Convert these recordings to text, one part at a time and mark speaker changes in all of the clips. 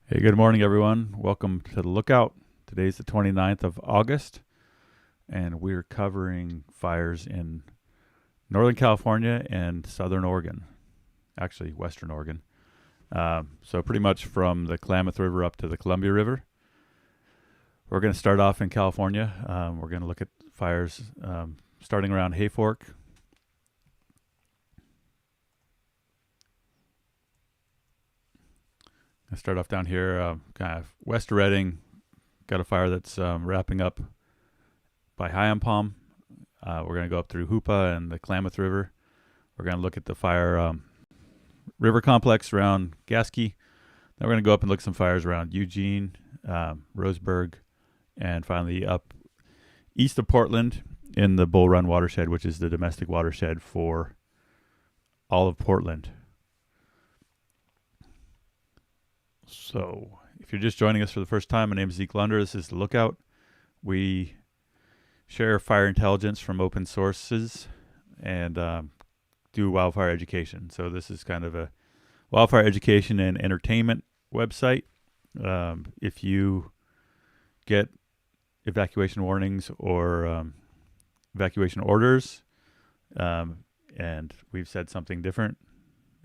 Speaker 1: Hey, good morning, everyone. Welcome to the Lookout. Today's the 29th of August, and we're covering fires in Northern California and Southern Oregon, actually Western Oregon. So pretty much from the Klamath River up to the Columbia River. We're going to start off in California. We're going to look at fires starting around Hayfork. I start off down here, kind of west of Redding. Got a fire that's wrapping up by Palm. We're going to go up through Hoopa and the Klamath River. We're going to look at the fire river complex around Gasky. Then we're going to go up and look at some fires around Eugene, Roseburg, and finally up east of Portland in the Bull Run Watershed, which is the domestic watershed for all of Portland. So if you're just joining us for the first time, my name is Zeke Lunder. This is The Lookout. We share fire intelligence from open sources and do wildfire education. So this is kind of a wildfire education and entertainment website. If you get evacuation warnings or evacuation orders, and we've said something different,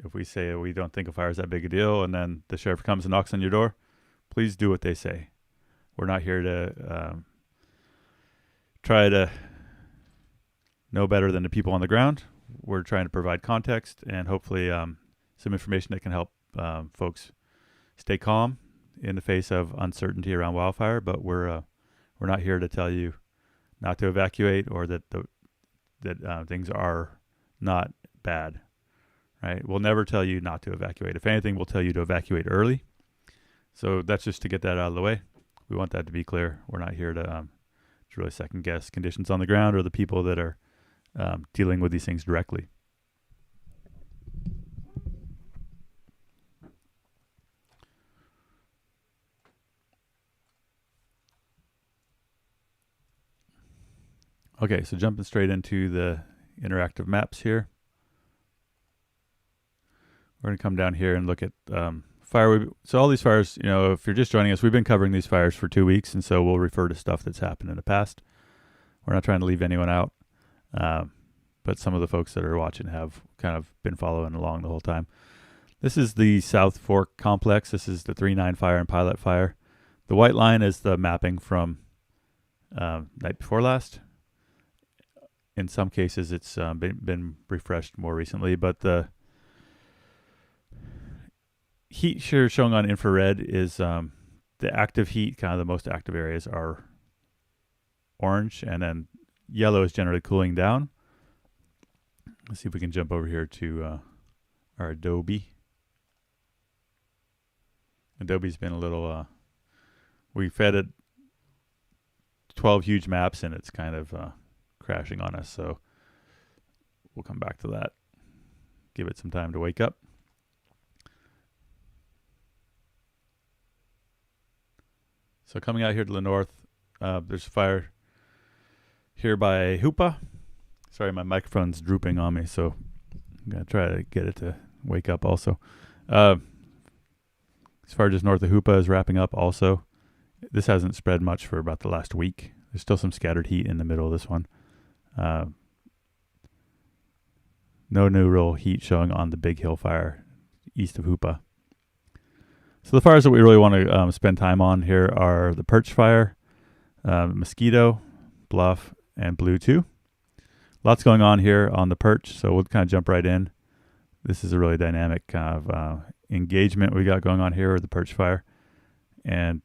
Speaker 1: if we say we don't think a fire is that big a deal and then the sheriff comes and knocks on your door, please do what they say. We're not here to try to know better than the people on the ground. We're trying to provide context and hopefully some information that can help folks stay calm in the face of uncertainty around wildfire. But we're not here to tell you not to evacuate or that things are not bad. Right? We'll never tell you not to evacuate. If anything, we'll tell you to evacuate early. So that's just to get that out of the way. We want that to be clear. We're not here to really second guess conditions on the ground or the people that are dealing with these things directly. Okay, so jumping straight into the interactive maps here. We're going to come down here and look at fire. So all these fires, if you're just joining us, we've been covering these fires for 2 weeks, and so we'll refer to stuff that's happened in the past. We're not trying to leave anyone out, but some of the folks that are watching have kind of been following along the whole time. This is the South Fork Complex. This is the 3-9 fire and Pilot Fire. The white line is the mapping from night before last. In some cases, it's been refreshed more recently, but the heat here showing on infrared is the active heat. Kind of the most active areas are orange, and then yellow is generally cooling down. Let's see if we can jump over here to our Adobe. Adobe's been a little, we fed it 12 huge maps and it's kind of crashing on us. So we'll come back to that. Give it some time to wake up. So coming out here to the north, there's a fire here by Hoopa. Sorry, my microphone's drooping on me, so I'm going to try to get it to wake up also. As far as just north of Hoopa is wrapping up also. This hasn't spread much for about the last week. There's still some scattered heat in the middle of this one. No new real heat showing on the Big Hill Fire east of Hoopa. So the fires that we really want to spend time on here are the Pearch Fire, Mosquito, Bluff, and Blue 2. Lots going on here on the Pearch, so we'll kind of jump right in. This is a really dynamic kind of engagement we got going on here with the Pearch Fire. And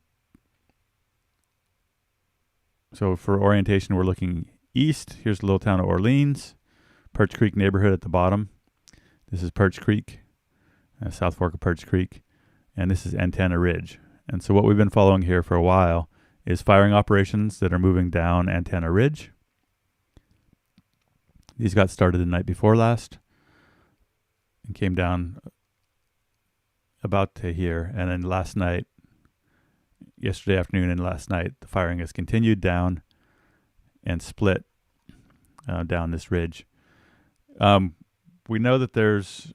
Speaker 1: so for orientation, we're looking east. Here's the little town of Orleans, Perch Creek neighborhood at the bottom. This is Perch Creek, South Fork of Perch Creek. And this is Antenna Ridge. And so what we've been following here for a while is firing operations that are moving down Antenna Ridge. These got started the night before last and came down about to here. And then last night, yesterday afternoon and last night, the firing has continued down and split down this ridge. We know that there's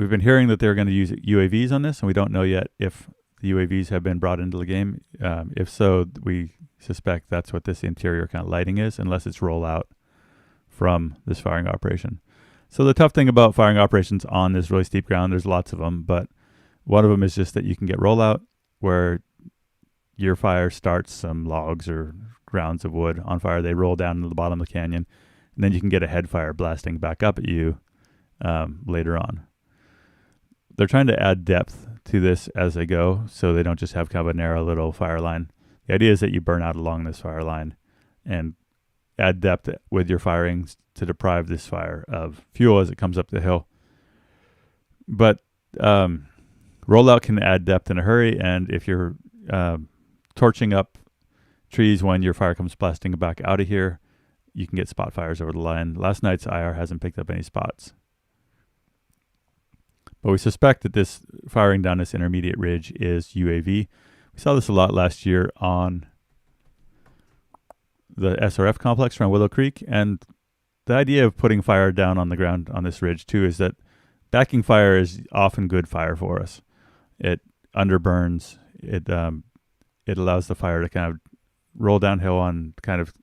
Speaker 1: we've been hearing that they're going to use UAVs on this, and we don't know yet if the UAVs have been brought into the game. If so, we suspect that's what this interior kind of lighting is, unless it's rollout from this firing operation. So the tough thing about firing operations on this really steep ground, there's lots of them, but one of them is just that you can get rollout where your fire starts some logs or grounds of wood on fire. They roll down into the bottom of the canyon, and then you can get a head fire blasting back up at you later on. They're trying to add depth to this as they go, so they don't just have kind of a narrow little fire line. The idea is that you burn out along this fire line and add depth with your firings to deprive this fire of fuel as it comes up the hill. But rollout can add depth in a hurry, and if you're torching up trees when your fire comes blasting back out of here, you can get spot fires over the line. Last night's IR hasn't picked up any spots. But we suspect that this firing down this intermediate ridge is UAV. We saw this a lot last year on the SRF complex around Willow Creek. And the idea of putting fire down on the ground on this ridge too is that backing fire is often good fire for us. It underburns. It allows the fire to kind of roll downhill on kind of,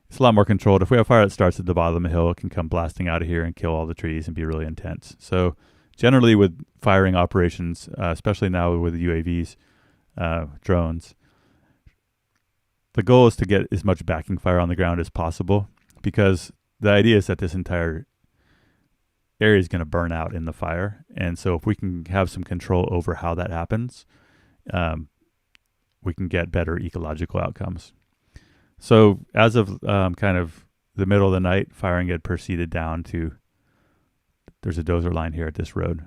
Speaker 1: it's a lot more controlled. If we have fire that starts at the bottom of the hill, it can come blasting out of here and kill all the trees and be really intense. So generally with firing operations, especially now with the UAVs, drones, the goal is to get as much backing fire on the ground as possible, because the idea is that this entire area is going to burn out in the fire. And so if we can have some control over how that happens, we can get better ecological outcomes. So as of kind of the middle of the night, firing had proceeded down to, there's a dozer line here at this road.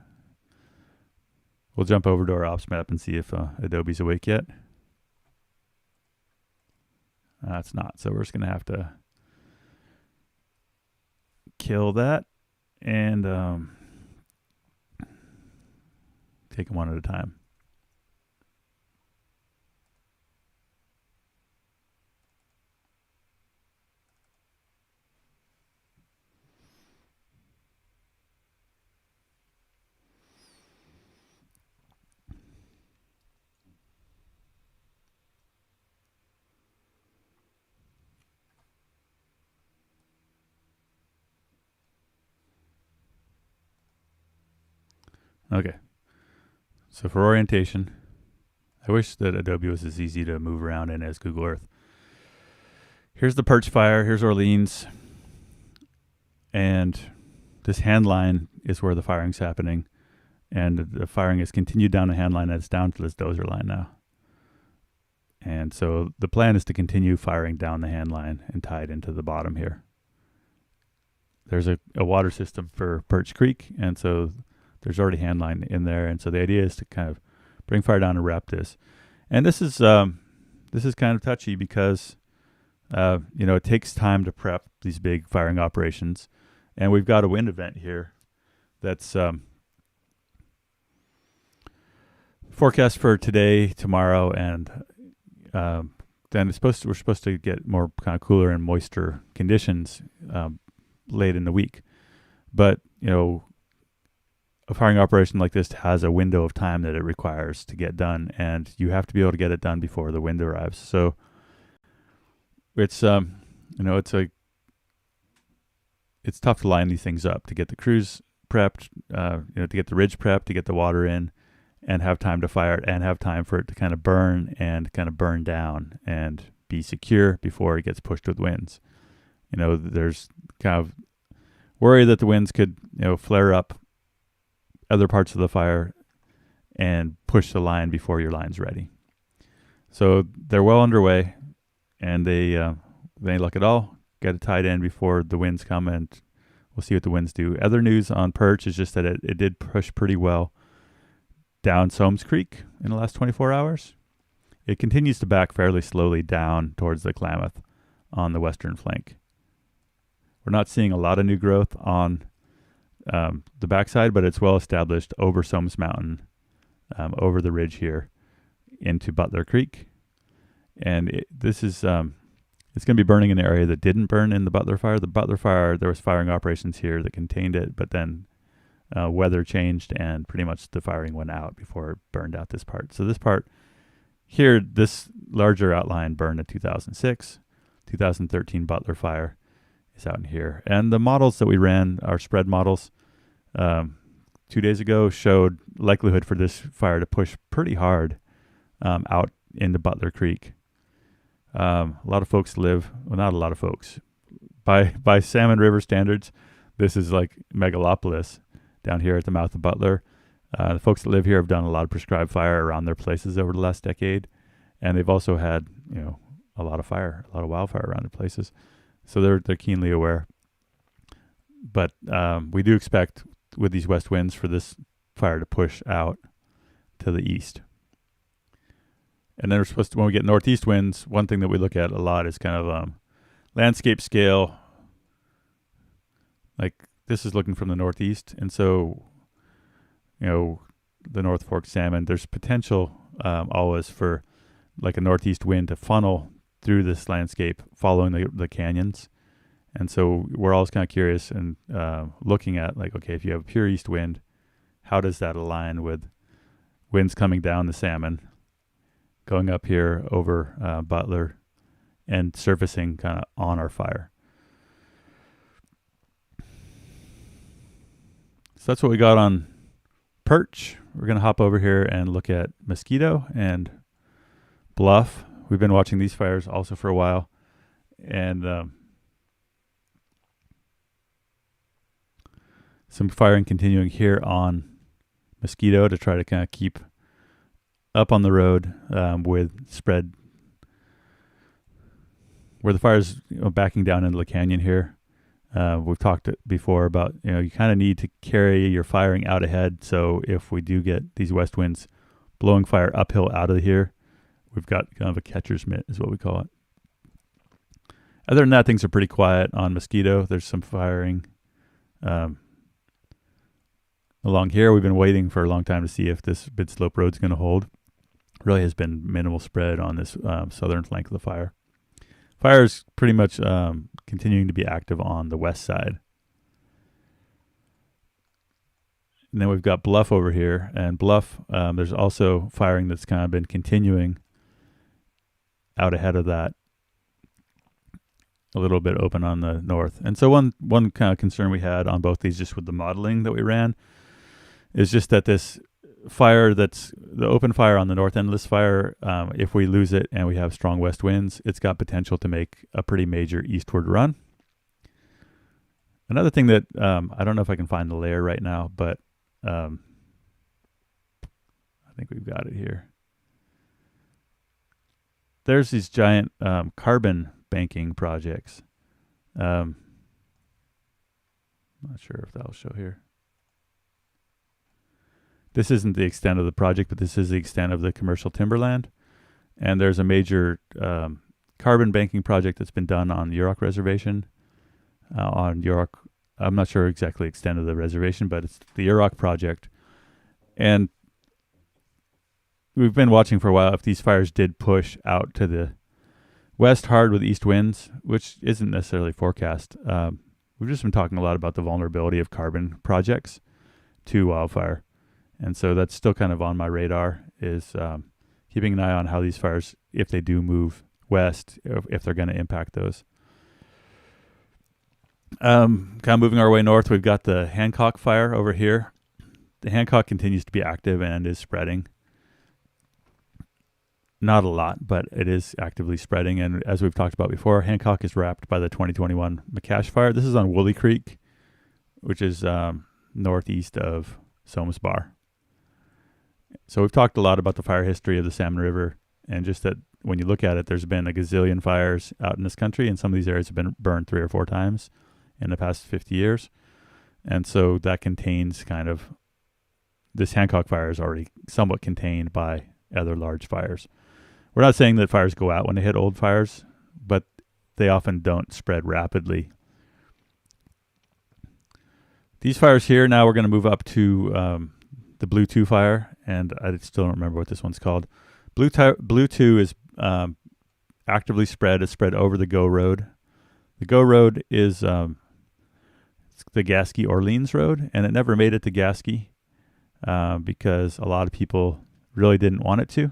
Speaker 1: We'll jump over to our ops map and see if Adobe's awake yet. It's not, so we're just going to have to kill that and take them one at a time. Okay, so for orientation, I wish that Adobe was as easy to move around in as Google Earth. Here's the Pearch fire, here's Orleans, and this hand line is where the firing's happening, and the firing is continued down the hand line, and it's down to this dozer line now. And so the plan is to continue firing down the hand line and tie it into the bottom here. There's a water system for Pearch Creek, and so there's already hand line in there, and so the idea is to kind of bring fire down and wrap this. And this is kind of touchy because it takes time to prep these big firing operations, and we've got a wind event here that's forecast for today, tomorrow, and then we're supposed to get more kind of cooler and moister conditions late in the week, but a firing operation like this has a window of time that it requires to get done, and you have to be able to get it done before the wind arrives. So it's it's tough to line these things up, to get the crews prepped, to get the ridge prepped, to get the water in, and have time to fire it, and have time for it to kind of burn and kind of burn down and be secure before it gets pushed with winds. There's kind of worry that the winds could flare up other parts of the fire and push the line before your line's ready. So they're well underway, and they look at all, get it tied in before the winds come, and we'll see what the winds do. Other news on Pearch is just that it did push pretty well down Soames Creek in the last 24 hours. It continues to back fairly slowly down towards the Klamath on the western flank. We're not seeing a lot of new growth on the backside, but it's well established over Soames Mountain, over the ridge here into Butler Creek. And this is, it's going to be burning in the area that didn't burn in the Butler fire. The Butler fire, there was firing operations here that contained it, but then weather changed and pretty much the firing went out before it burned out this part. So this part here, this larger outline burned in 2006. 2013 Butler Fire is out in here. And the models that we ran, our spread models, 2 days ago showed likelihood for this fire to push pretty hard out into Butler Creek. A lot of folks live, well, not a lot of folks. By Salmon River standards, this is like megalopolis down here at the mouth of Butler. The folks that live here have done a lot of prescribed fire around their places over the last decade, and they've also had, a lot of fire, a lot of wildfire around their places. So they're keenly aware. But we do expect with these west winds for this fire to push out to the east. And then when we get northeast winds, one thing that we look at a lot is kind of landscape scale. Like this is looking from the northeast. And so, the North Fork salmon, there's potential always for like a northeast wind to funnel through this landscape following the canyons. And so we're always kind of curious and looking at like, okay, if you have a pure east wind, how does that align with winds coming down the salmon, going up here over Butler and surfacing kind of on our fire? So that's what we got on Pearch. We're going to hop over here and look at Mosquito and Bluff. We've been watching these fires also for a while. And some firing continuing here on Mosquito to try to kind of keep up on the road with spread where the fire's backing down into the canyon here. We've talked before about, you kind of need to carry your firing out ahead. So if we do get these west winds blowing fire uphill out of here, we've got kind of a catcher's mitt is what we call it. Other than that, things are pretty quiet on Mosquito. There's some firing along here. We've been waiting for a long time to see if this mid slope road's going to hold. Really has been minimal spread on this southern flank of the fire. Fire is pretty much continuing to be active on the west side. And then we've got Bluff over here. And Bluff, there's also firing that's kind of been continuing out ahead of that, a little bit open on the north. And so one kind of concern we had on both these, just with the modeling that we ran, is just that this fire that's the open fire on the north end of this fire, if we lose it and we have strong west winds, it's got potential to make a pretty major eastward run. Another thing that I don't know if I can find the layer right now, but I think we've got it here. There's these giant carbon banking projects. I'm not sure if that'll show here. This isn't the extent of the project, but this is the extent of the commercial timberland. And there's a major carbon banking project that's been done on the Yurok Reservation. On Yurok, I'm not sure exactly the extent of the reservation, but it's the Yurok project. And we've been watching for a while if these fires did push out to the west hard with east winds, which isn't necessarily forecast. We've just been talking a lot about the vulnerability of carbon projects to wildfire. And so that's still kind of on my radar, is keeping an eye on how these fires, if they do move west, if they're going to impact those. Kind of moving our way north, we've got the Hancock Fire over here. The Hancock continues to be active and is spreading. Not a lot, but it is actively spreading. And as we've talked about before, Hancock is wrapped by the 2021 McCash Fire. This is on Woolly Creek, which is northeast of Somes Bar. So we've talked a lot about the fire history of the Salmon River, and just that when you look at it, there's been a gazillion fires out in this country, and some of these areas have been burned 3 or 4 times in the past 50 years. And so that contains kind of, this Hancock Fire is already somewhat contained by other large fires. We're not saying that fires go out when they hit old fires, but they often don't spread rapidly. These fires here, now we're going to move up to the Blue 2 fire, and I still don't remember what this one's called. Blue 2 is actively spread. It's spread over the Go Road. The Go Road is the Gasky-Orleans Road, and it never made it to Gasky because a lot of people really didn't want it to.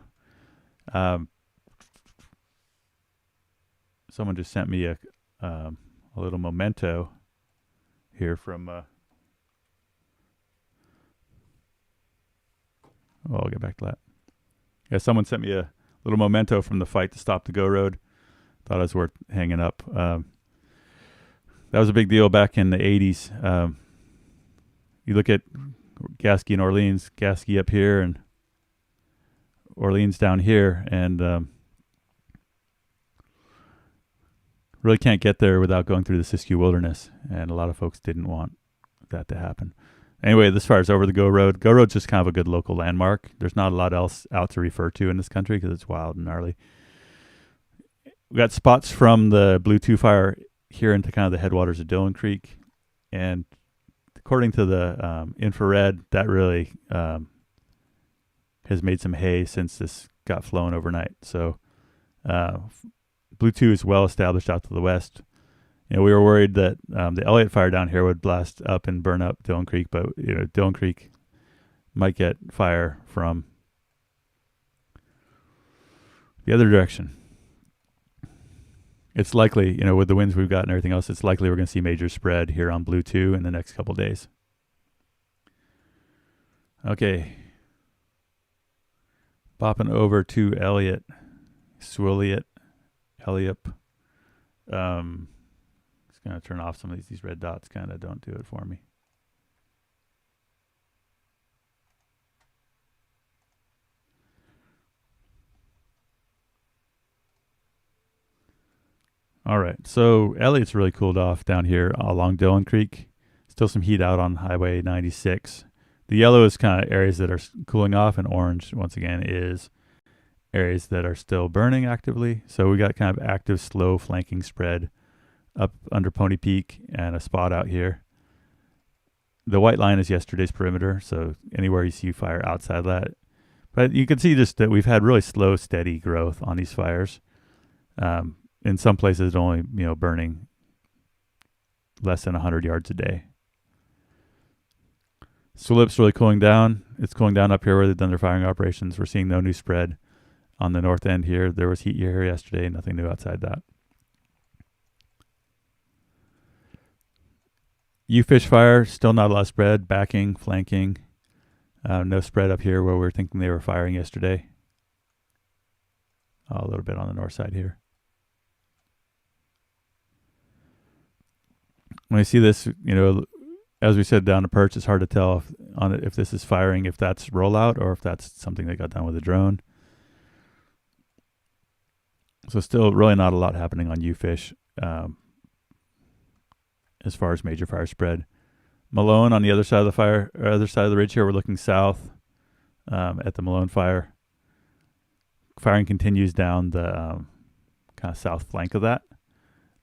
Speaker 1: Someone just sent me a little memento here from... I'll get back to that. Yeah, someone sent me a little memento from the fight to stop the GO road. Thought it was worth hanging up. That was a big deal back in the 80s. You look at Gasky and Orleans, Gasky up here and Orleans down here, and really can't get there without going through the Siskiyou Wilderness, and a lot of folks didn't want that to happen. Anyway, this fire's over the GO road. GO road's just kind of a good local landmark. There's not a lot else out to refer to in this country because it's wild and gnarly. We got spots from the Blue 2 fire here into kind of the headwaters of Dillon Creek, and according to the infrared, that really has made some hay since this got flown overnight. So Blue 2 is well established out to the west. You know, we were worried that the Elliot fire down here would blast up and burn up Dillon Creek, but you know, Dillon Creek might get fire from the other direction. It's likely, you know, with the winds we've got and everything else, it's likely we're going to see major spread here on Blue 2 in the next couple days. Okay. Bopping over to Elliot, Swillup, Elliot. Just going to turn off some of these red dots, kind of don't do it for me. All right, so Elliot's really cooled off down here along Dillon Creek. Still some heat out on Highway 96. The yellow is kind of areas that are cooling off, and orange, once again, is areas that are still burning actively. So we got kind of active, slow flanking spread up under Pony Peak and a spot out here. The white line is yesterday's perimeter, so anywhere you see fire outside that. But you can see just that we've had really slow, steady growth on these fires. In some places, only burning less than 100 yards a day. Swillup's really cooling down. It's cooling down up here where they've done their firing operations. We're seeing no new spread on the north end here. There was heat here yesterday, nothing new outside that. U-Fish fire, still not a lot of spread, backing, flanking. No spread up here where we were thinking they were firing yesterday. A little bit on the north side here. When I see this, as we said down to Pearch, it's hard to tell if this is firing, if that's rollout or if that's something that got done with a drone. So still really not a lot happening on U-Fish as far as major fire spread. Malone on the other side of the fire, or other side of the ridge here, we're looking south at the Malone fire. Firing continues down the kind of south flank of that.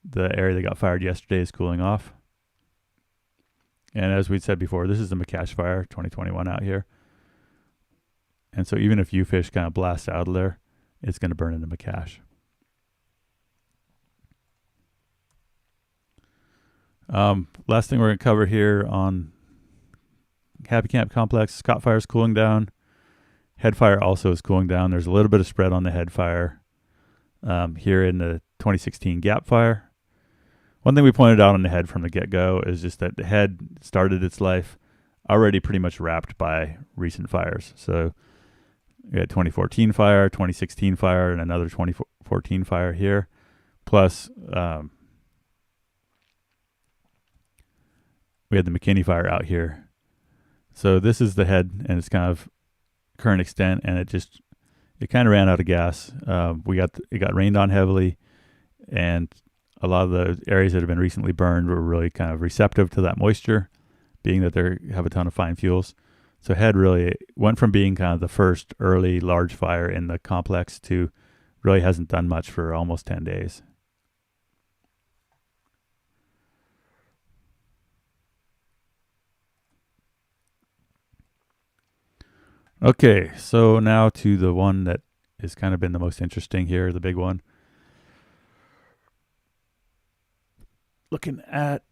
Speaker 1: The area that got fired yesterday is cooling off. And as we'd said before, this is the McCash fire, 2021 out here. And so even if U-Fish kind of blasts out of there, it's going to burn into McCash. Last thing we're going to cover here on Happy Camp Complex, Scott Fire is cooling down. Head fire also is cooling down. There's a little bit of spread on the head fire here in the 2016 Gap Fire. One thing we pointed out on the head from the get-go is just that the head started its life already pretty much wrapped by recent fires. So we had 2014 fire, 2016 fire, and another 2014 fire here. Plus, we had the McKinney fire out here. So this is the head and its kind of current extent, and it kind of ran out of gas. It got rained on heavily, and a lot of the areas that have been recently burned were really kind of receptive to that moisture, being that they have a ton of fine fuels. So head really went from being kind of the first early large fire in the complex to really hasn't done much for almost 10 days. Okay, so now to the one that has kind of been the most interesting here, the big one. Looking at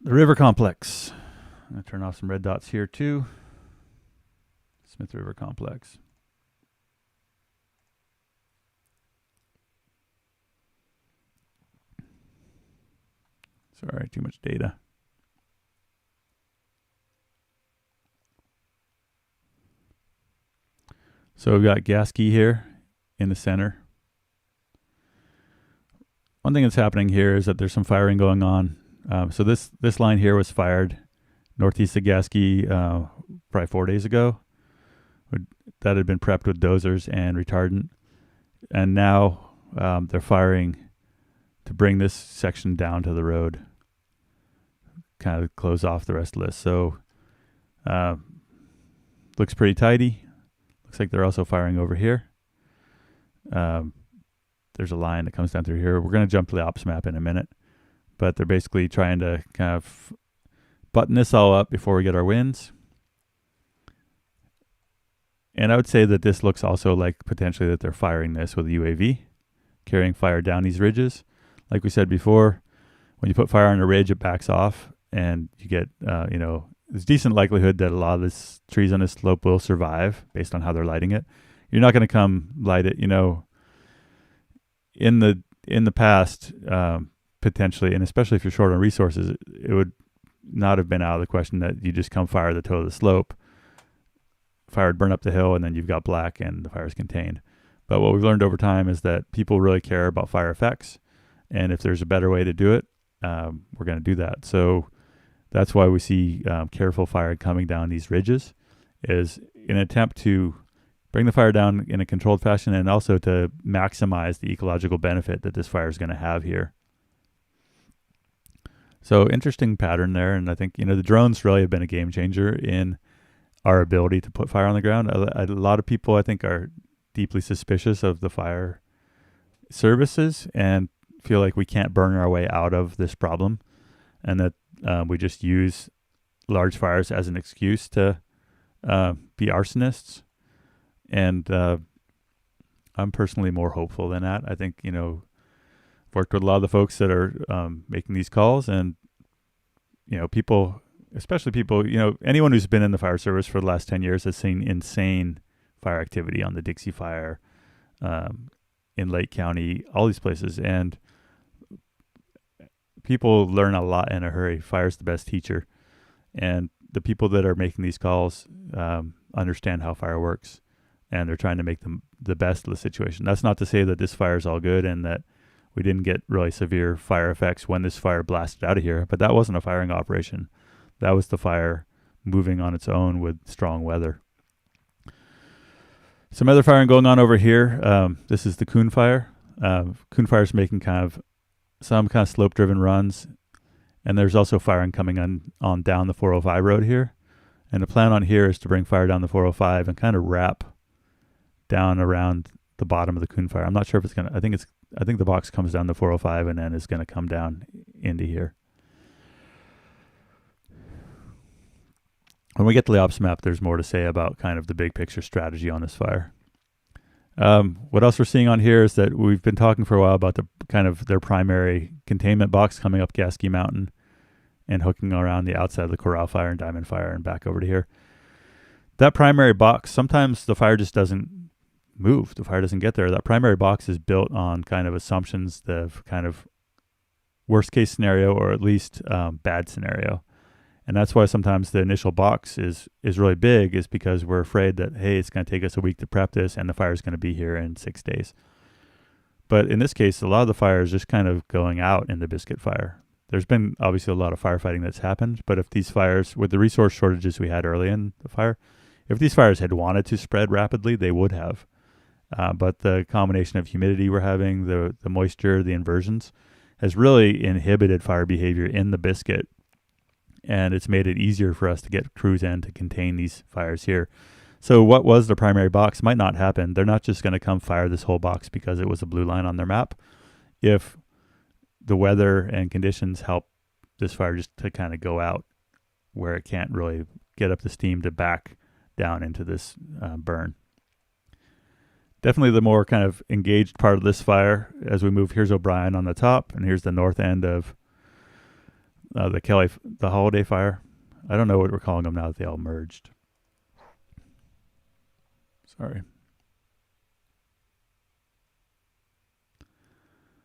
Speaker 1: The river complex. I'm going to turn off some red dots here too. Smith River Complex. Sorry, too much data. So we've got Gasky here in the center. One thing that's happening here is that there's some firing going on. So this line here was fired northeast of Gasky probably 4 days ago. That had been prepped with dozers and retardant. And now they're firing to bring this section down to the road, kind of close off the rest of this. So looks pretty tidy. Looks like they're also firing over here. There's a line that comes down through here. We're going to jump to the ops map in a minute. But they're basically trying to kind of button this all up before we get our winds. And I would say that this looks also like potentially that they're firing this with a UAV, carrying fire down these ridges. Like we said before, when you put fire on a ridge, it backs off, and you get, there's decent likelihood that a lot of these trees on this slope will survive based on how they're lighting it. You're not going to come light it, in the past, potentially, and especially if you're short on resources, it would not have been out of the question that you just come fire the toe of the slope. Fire would burn up the hill, and then you've got black and the fire is contained. But what we've learned over time is that people really care about fire effects, and if there's a better way to do it, we're going to do that. So that's why we see careful fire coming down these ridges, is an attempt to bring the fire down in a controlled fashion and also to maximize the ecological benefit that this fire is going to have here. So interesting pattern there, and I think the drones really have been a game changer in our ability to put fire on the ground. A lot of people, I think, are deeply suspicious of the fire services and feel like we can't burn our way out of this problem, and that we just use large fires as an excuse to be arsonists. And I'm personally more hopeful than that. I think, worked with a lot of the folks that are making these calls, and, people, especially people, anyone who's been in the fire service for the last 10 years has seen insane fire activity on the Dixie Fire, in Lake County, all these places. And people learn a lot in a hurry. Fire's the best teacher. And the people that are making these calls understand how fire works, and they're trying to make them the best of the situation. That's not to say that this fire is all good and that we didn't get really severe fire effects when this fire blasted out of here, but that wasn't a firing operation. That was the fire moving on its own with strong weather. Some other firing going on over here. This is the Coon Fire. Coon Fire is making some kind of slope-driven runs, and there's also firing coming on down the 405 road here. And the plan on here is to bring fire down the 405 and kind of wrap down around the bottom of the Coon Fire. I'm not sure if it's going to, I think the box comes down the 405 and then is going to come down into here. When we get to the ops map, there's more to say about kind of the big picture strategy on this fire. What else we're seeing on here is that we've been talking for a while about the kind of their primary containment box coming up Gasky Mountain and hooking around the outside of the Corral Fire and Diamond Fire and back over to here. That primary box, sometimes the fire just doesn't move. The fire doesn't get there. That primary box is built on kind of assumptions of kind of worst case scenario, or at least bad scenario. And that's why sometimes the initial box is really big, is because we're afraid that, hey, it's going to take us a week to prep this and the fire is going to be here in 6 days. But in this case, a lot of the fire is just kind of going out in the Biscuit Fire. There's been obviously a lot of firefighting that's happened, but if these fires, with the resource shortages we had early in the fire, if these fires had wanted to spread rapidly, they would have. But the combination of humidity we're having, the moisture, the inversions, has really inhibited fire behavior in the Biscuit. And it's made it easier for us to get crews in to contain these fires here. So what was the primary box might not happen. They're not just going to come fire this whole box because it was a blue line on their map. If the weather and conditions help this fire just to kind of go out where it can't really get up the steam to back down into this burn. Definitely the more kind of engaged part of this fire as we move. Here's O'Brien on the top, and here's the north end of the holiday fire. I don't know what we're calling them now that they all merged. Sorry.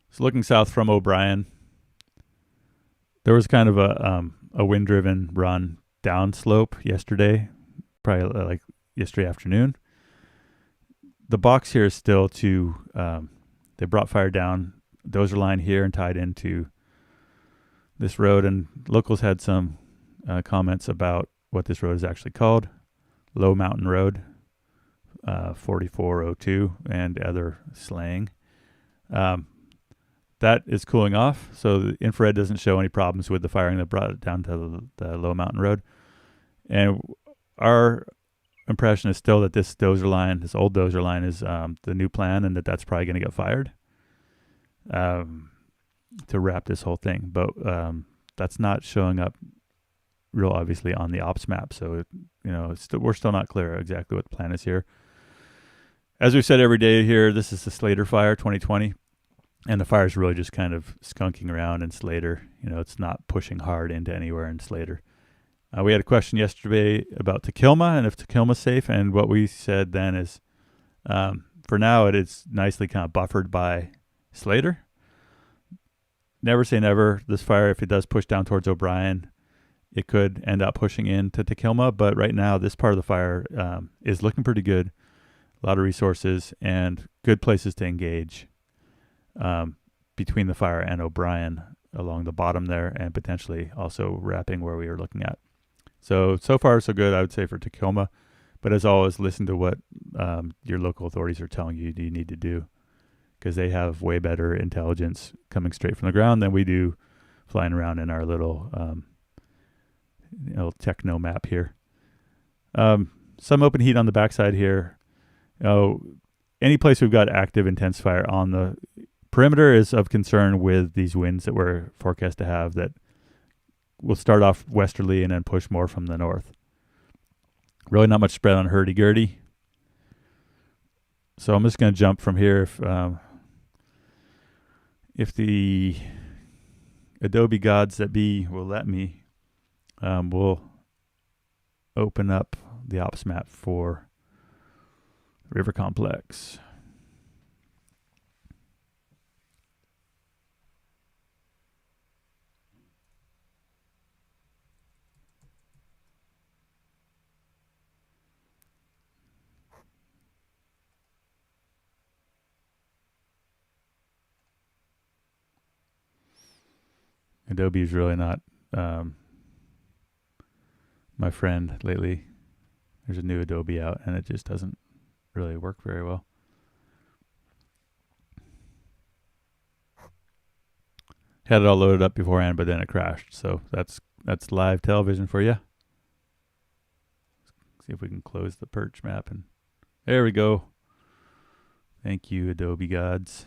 Speaker 1: So looking south from O'Brien, there was kind of a wind-driven run downslope yesterday, probably like yesterday afternoon. The box here is still they brought fire down dozer line here and tied into this road, and locals had some comments about what this road is actually called, Low Mountain Road, 4402, and other slang. That is cooling off, so the infrared doesn't show any problems with the firing that brought it down to the Low Mountain Road. And our impression is still that this old dozer line, is the new plan, and that's probably going to get fired to wrap this whole thing. But that's not showing up real obviously on the ops map, so we're still not clear exactly what the plan is here. As we've said every day here, this is the Slater Fire 2020. And the fire is really just kind of skunking around in Slater. It's not pushing hard into anywhere in Slater. We had a question yesterday about Takilma and if Takilma's safe. And what we said then is, for now, it is nicely kind of buffered by Slater. Never say never. This fire, if it does push down towards O'Brien, it could end up pushing into Takilma. But right now, this part of the fire is looking pretty good. A lot of resources and good places to engage. Between the fire and O'Brien along the bottom there, and potentially also wrapping where we were looking at. So far so good, I would say, for Takilma. But as always, listen to what your local authorities are telling you need to do, because they have way better intelligence coming straight from the ground than we do flying around in our little techno map here. Some open heat on the backside here. Any place we've got active intense fire on the perimeter is of concern with these winds that we're forecast to have that will start off westerly and then push more from the north. Really not much spread on hurdy-gurdy. So I'm just going to jump from here. If the Adobe gods that be will let me, we'll open up the ops map for River Complex. Adobe is really not my friend lately. There's a new Adobe out, and it just doesn't really work very well. Had it all loaded up beforehand, but then it crashed. So that's live television for you. See if we can close the Pearch map, and there we go. Thank you, Adobe gods.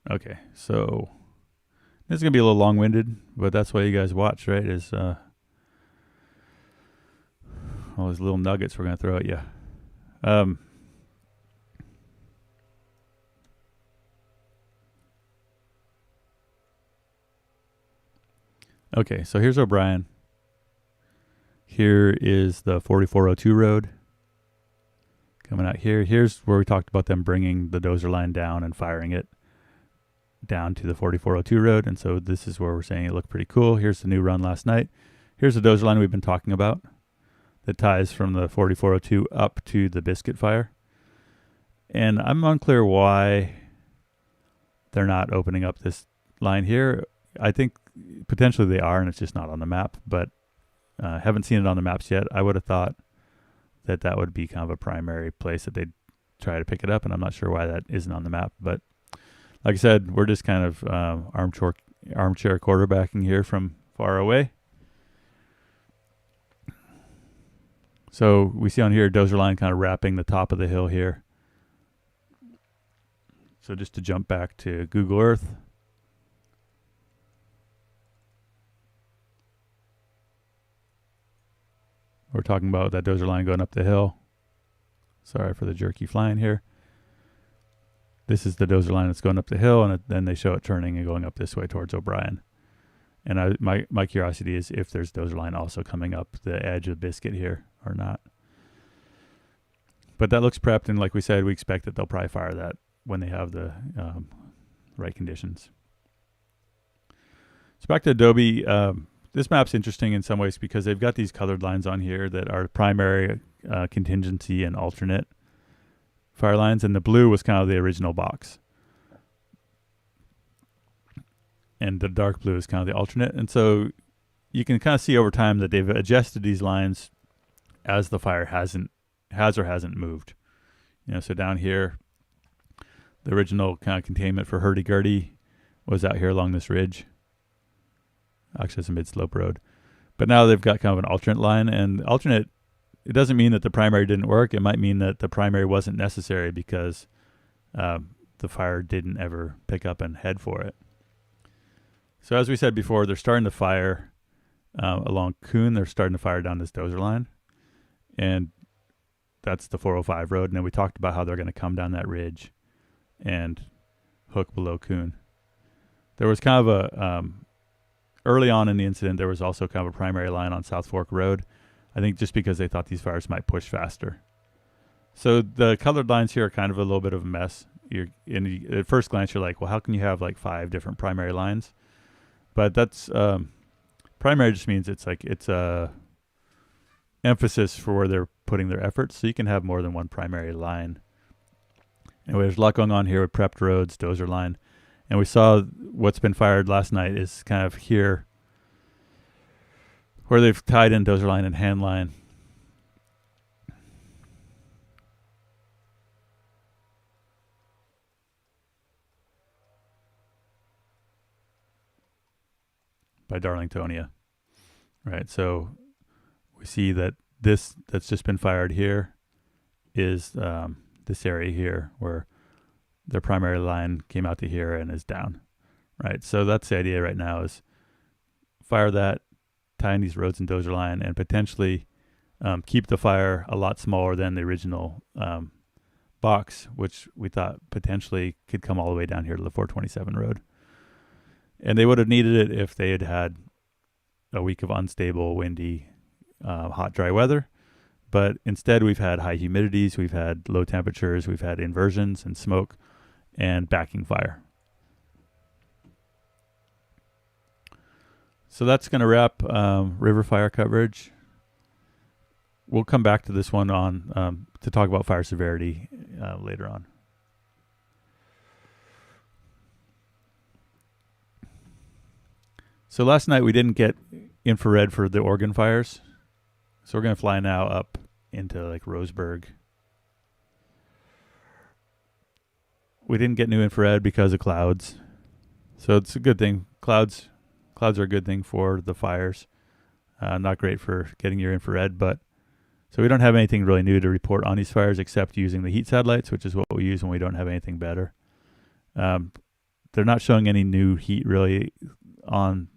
Speaker 1: Okay, so this is going to be a little long-winded, but that's why you guys watch, right? Is all those little nuggets we're going to throw at you. Okay, so here's O'Brien. Here is the 4402 road coming out here. Here's where we talked about them bringing the dozer line down and firing it down to the 4402 road, and so this is where we're saying it looked pretty cool. Here's the new run last night. Here's the dozer line we've been talking about that ties from the 4402 up to the Biscuit Fire. And I'm unclear why they're not opening up this line here. I think potentially they are, and it's just not on the map, but haven't seen it on the maps yet. I would have thought that would be kind of a primary place that they'd try to pick it up, and I'm not sure why that isn't on the map. But like I said, we're just kind of armchair quarterbacking here from far away. So we see on here dozer line kind of wrapping the top of the hill here. So just to jump back to Google Earth. We're talking about that dozer line going up the hill. Sorry for the jerky flying here. This is the dozer line that's going up the hill, and then they show it turning and going up this way towards O'Brien. And my curiosity is if there's dozer line also coming up the edge of Biscuit here or not. But that looks prepped, and like we said, we expect that they'll probably fire that when they have the right conditions. So back to Adobe. This map's interesting in some ways because they've got these colored lines on here that are primary, contingency, and alternate fire lines, and the blue was kind of the original box. And the dark blue is kind of the alternate. And so you can kind of see over time that they've adjusted these lines as the fire has or hasn't moved. So down here, the original kind of containment for hurdy-gurdy was out here along this ridge. Actually, it's a mid-slope road. But now they've got kind of an alternate line. And alternate, it doesn't mean that the primary didn't work. It might mean that the primary wasn't necessary because the fire didn't ever pick up and head for it. So as we said before, they're starting to fire along Coon. They're starting to fire down this dozer line. And that's the 405 road. And then we talked about how they're going to come down that ridge and hook below Coon. There was kind of a, early on in the incident, there was also kind of a primary line on South Fork Road. I think just because they thought these fires might push faster. So the colored lines here are kind of a little bit of a mess. At first glance, you're like, well, how can you have like 5 different primary lines? But that's, primary just means it's a emphasis for where they're putting their efforts. So you can have more than one primary line. Anyway, there's a lot going on here with prepped roads, dozer line. And we saw what's been fired last night is kind of here where they've tied in dozer line and hand line. By Darlingtonia. Right, so we see that this that's just been fired here is this area here where their primary line came out to here and is down. Right, so that's the idea right now is fire that, tie in these roads and dozer line, and potentially keep the fire a lot smaller than the original box, which we thought potentially could come all the way down here to the 427 road. And they would have needed it if they had had a week of unstable, windy, hot, dry weather. But instead, we've had high humidities, we've had low temperatures, we've had inversions and smoke and backing fire. So that's going to wrap river fire coverage. We'll come back to this one on to talk about fire severity later on. So last night we didn't get infrared for the Oregon fires. So we're going to fly now up into like Roseburg. We didn't get new infrared because of clouds. So it's a good thing. Clouds are a good thing for the fires. Not great for getting your infrared, but so we don't have anything really new to report on these fires except using the heat satellites, which is what we use when we don't have anything better. They're not showing any new heat really on.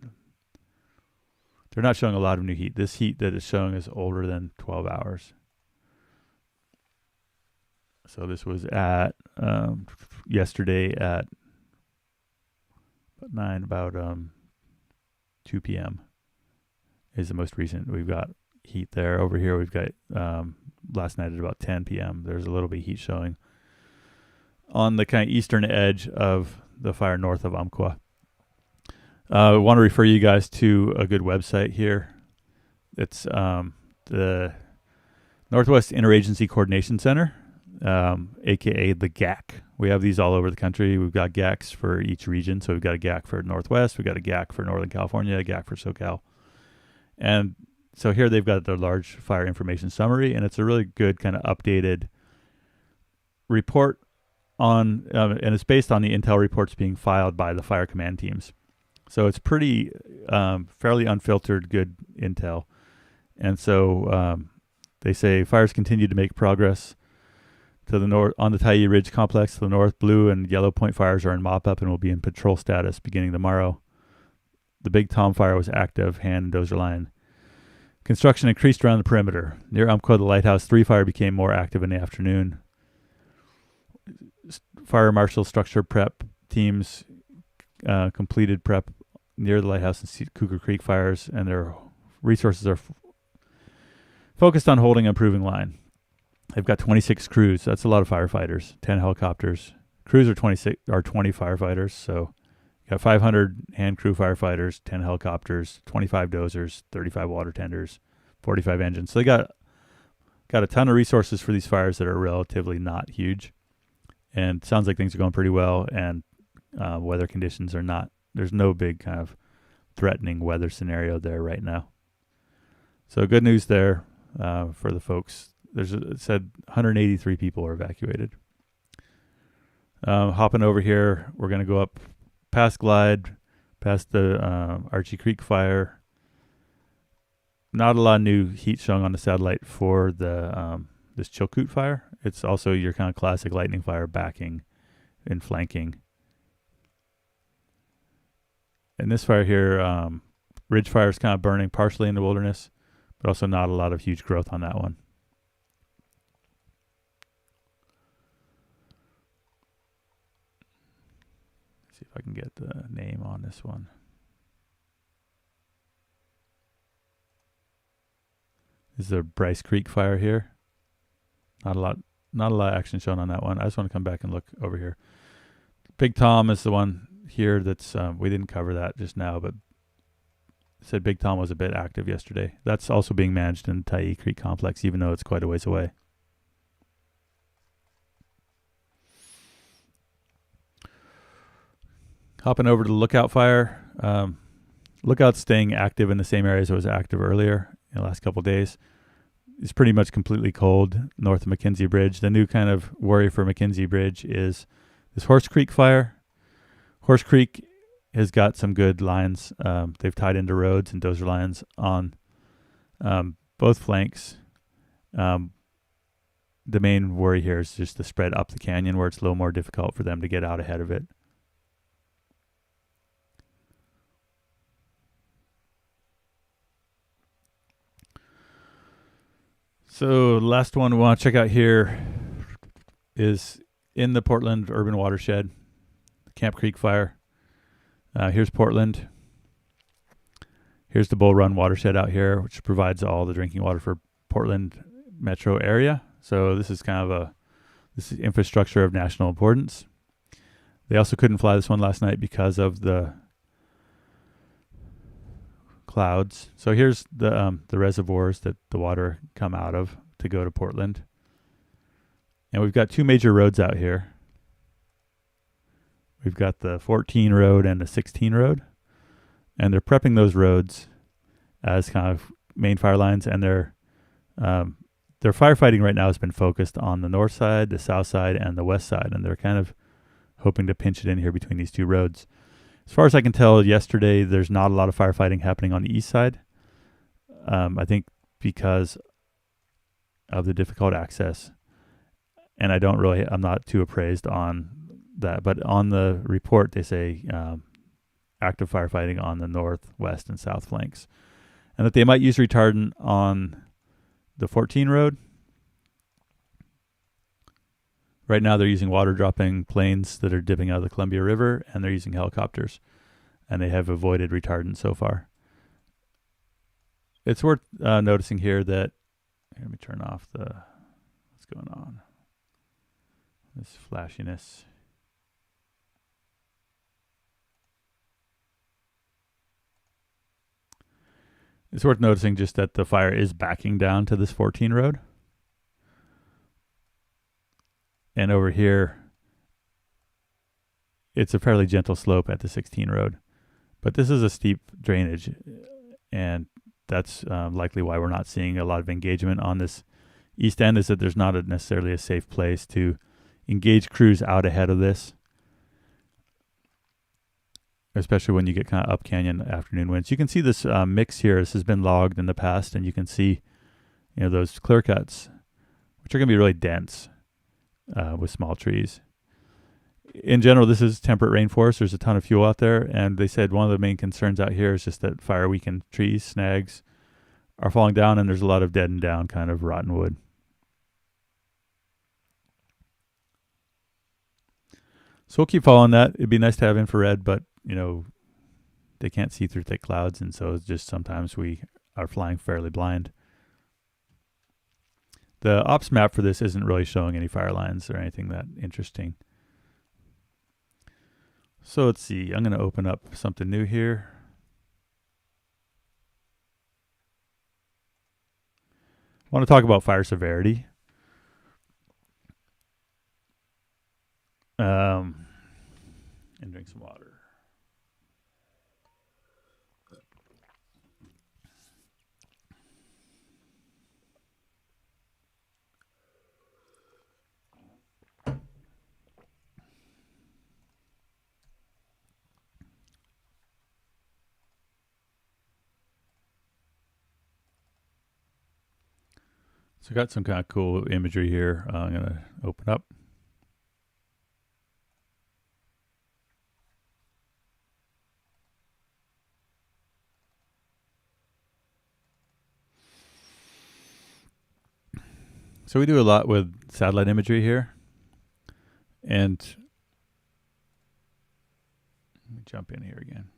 Speaker 1: They're not showing a lot of new heat. This heat that is showing is older than 12 hours. So this was at yesterday at about 2 p.m. is the most recent. We've got heat there. Over here we've got last night at about 10 p.m. There's a little bit of heat showing on the kind of eastern edge of the fire north of Umpqua. I want to refer you guys to a good website here. It's the Northwest Interagency Coordination Center, aka the GAC. We have these all over the country. We've got GACs for each region. So we've got a GAC for Northwest, we've got a GAC for Northern California, a GAC for SoCal. And so here they've got their large fire information summary, and it's a really good kind of updated report on, and it's based on the intel reports being filed by the fire command teams. So it's pretty fairly unfiltered, good intel. And so they say fires continue to make progress to the north on the Tyee Ridge Complex to the north. Blue and yellow point fires are in mop-up and will be in patrol status beginning tomorrow. The Big Tom fire was active, hand and dozer line Construction increased around the perimeter. Near Umpqua, the lighthouse 3 fire became more active in the afternoon. Fire marshal structure prep teams completed prep near the lighthouse and Cougar Creek fires, and their resources are focused on holding and improving line. They've got 26 crews. That's a lot of firefighters. 10 helicopters. Crews are 20 firefighters. So you got 500 hand crew firefighters, 10 helicopters, 25 dozers, 35 water tenders, 45 engines. So they got a ton of resources for these fires that are relatively not huge. And it sounds like things are going pretty well, and weather conditions are not. There's no big kind of threatening weather scenario there right now. So good news there for the folks. It said 183 people were evacuated. Hopping over here, we're going to go up past Glide, past the Archie Creek fire. Not a lot of new heat shown on the satellite for the this Chilcoot fire. It's also your kind of classic lightning fire backing and flanking. And this fire here, Ridge Fire is kind of burning partially in the wilderness, but also not a lot of huge growth on that one. Let's see if I can get the name on this one. This is the Brice Creek fire here. Not a lot of action shown on that one. I just want to come back and look over here. Big Tom is the one here that's we didn't cover that just now, but said Big Tom was a bit active yesterday. That's also being managed in Tyee Creek Complex, even though it's quite a ways away. Hopping over to the Lookout fire. Lookout's staying active in the same areas it was active earlier in the last couple of days. It's pretty much completely cold north of MacKenzie Bridge. The new kind of worry for MacKenzie Bridge is this Horse Creek fire. Horse Creek has got some good lines. They've tied into roads and dozer lines on both flanks. The main worry here is just the spread up the canyon, where it's a little more difficult for them to get out ahead of it. So the last one we want to check out here is in the Portland Urban Watershed, the Camp Creek fire. Here's Portland. Here's the Bull Run Watershed out here, which provides all the drinking water for Portland metro area. So this is kind of this is infrastructure of national importance. They also couldn't fly this one last night because of the clouds. So here's the reservoirs that the water come out of to go to Portland. And we've got two major roads out here. We've got the 14 road and the 16 road. And they're prepping those roads as kind of main fire lines. And their firefighting right now has been focused on the north side, the south side, and the west side. And they're kind of hoping to pinch it in here between these two roads. As far as I can tell, yesterday there's not a lot of firefighting happening on the east side. I think because of the difficult access. And I'm not too appraised on that. But on the report, they say active firefighting on the north, west, and south flanks. And that they might use retardant on the 14 road. Right now they're using water dropping planes that are dipping out of the Columbia River, and they're using helicopters. And they have avoided retardant so far. It's worth noticing here that, let me turn off what's going on. This flashiness. It's worth noticing just that the fire is backing down to this 14 road. And over here, it's a fairly gentle slope at the 16 road. But this is a steep drainage, and that's likely why we're not seeing a lot of engagement on this east end, is that there's not necessarily a safe place to engage crews out ahead of this, especially when you get kind of up canyon afternoon winds. You can see this mix here. This has been logged in the past, and you can see those clear cuts, which are going to be really dense with small trees. In general, this is temperate rainforest. There's a ton of fuel out there, and they said one of the main concerns out here is just that fire-weakened trees, snags, are falling down, and there's a lot of dead and down kind of rotten wood. So we'll keep following that. It'd be nice to have infrared, but they can't see through thick clouds, and so it's just sometimes we are flying fairly blind. The ops map for this isn't really showing any fire lines or anything that interesting. So let's see. I'm going to open up something new here. I want to talk about fire severity. And drink some water. So I got some kind of cool imagery here. I'm going to open up. So we do a lot with satellite imagery here. And let me jump in here again.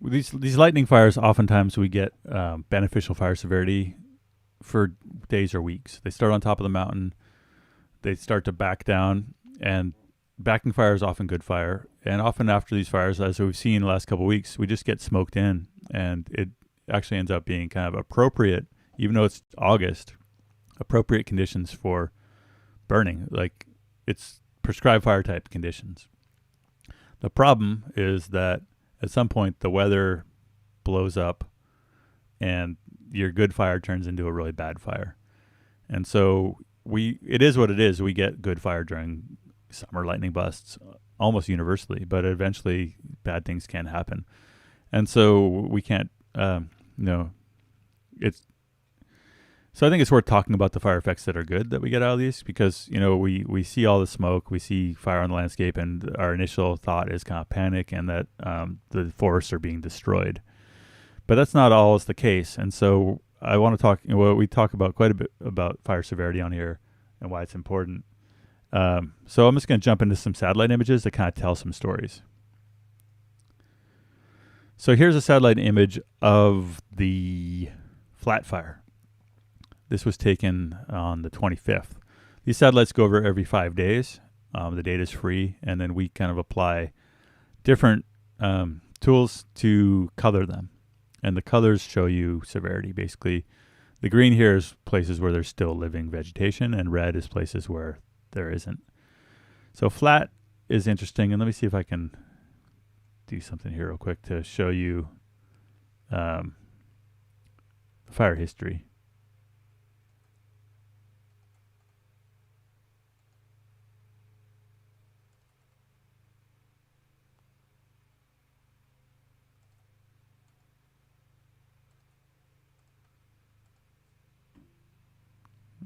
Speaker 1: With these lightning fires, oftentimes we get beneficial fire severity for days or weeks. They start on top of the mountain. They start to back down, and backing fire is often good fire. And often after these fires, as we've seen the last couple of weeks, we just get smoked in, and it actually ends up being kind of appropriate, even though it's August, appropriate conditions for burning. Like, it's prescribed fire type conditions. The problem is that at some point the weather blows up and your good fire turns into a really bad fire. And so it is what it is. We get good fire during summer lightning busts almost universally, but eventually bad things can happen. And so we can't, so I think it's worth talking about the fire effects that are good that we get out of these, because, we see all the smoke, we see fire on the landscape, and our initial thought is kind of panic and that the forests are being destroyed. But that's not always the case. And so I want to talk, we talk about quite a bit about fire severity on here and why it's important. So I'm just going to jump into some satellite images that kind of tell some stories. So here's a satellite image of the flat fire. This was taken on the 25th. These satellites go over every 5 days. The data is free, and then we kind of apply different tools to color them. And the colors show you severity. Basically, the green here is places where there's still living vegetation, and red is places where there isn't. So flat is interesting, and let me see if I can do something here real quick to show you fire history.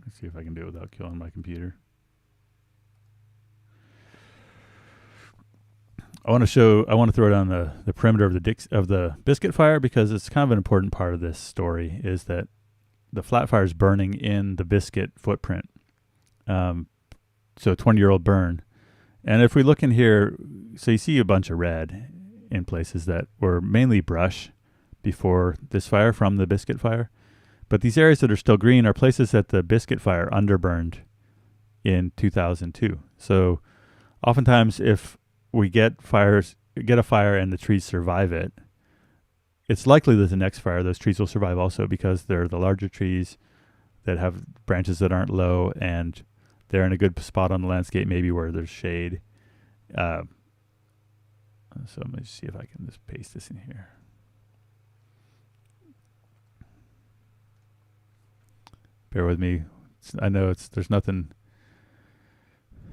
Speaker 1: Let's see if I can do it without killing my computer. I want to throw it on the perimeter of the biscuit fire, because it's kind of an important part of this story, is that the flat fire is burning in the biscuit footprint. So 20-year-old burn. And if we look in here, so you see a bunch of red in places that were mainly brush before this fire from the biscuit fire. But these areas that are still green are places that the biscuit fire underburned in 2002. So oftentimes if we get a fire and the trees survive it, it's likely that the next fire, those trees will survive also, because they're the larger trees that have branches that aren't low, and they're in a good spot on the landscape, maybe where there's shade. So let me see if I can just paste this in here. Bear with me. I know there's nothing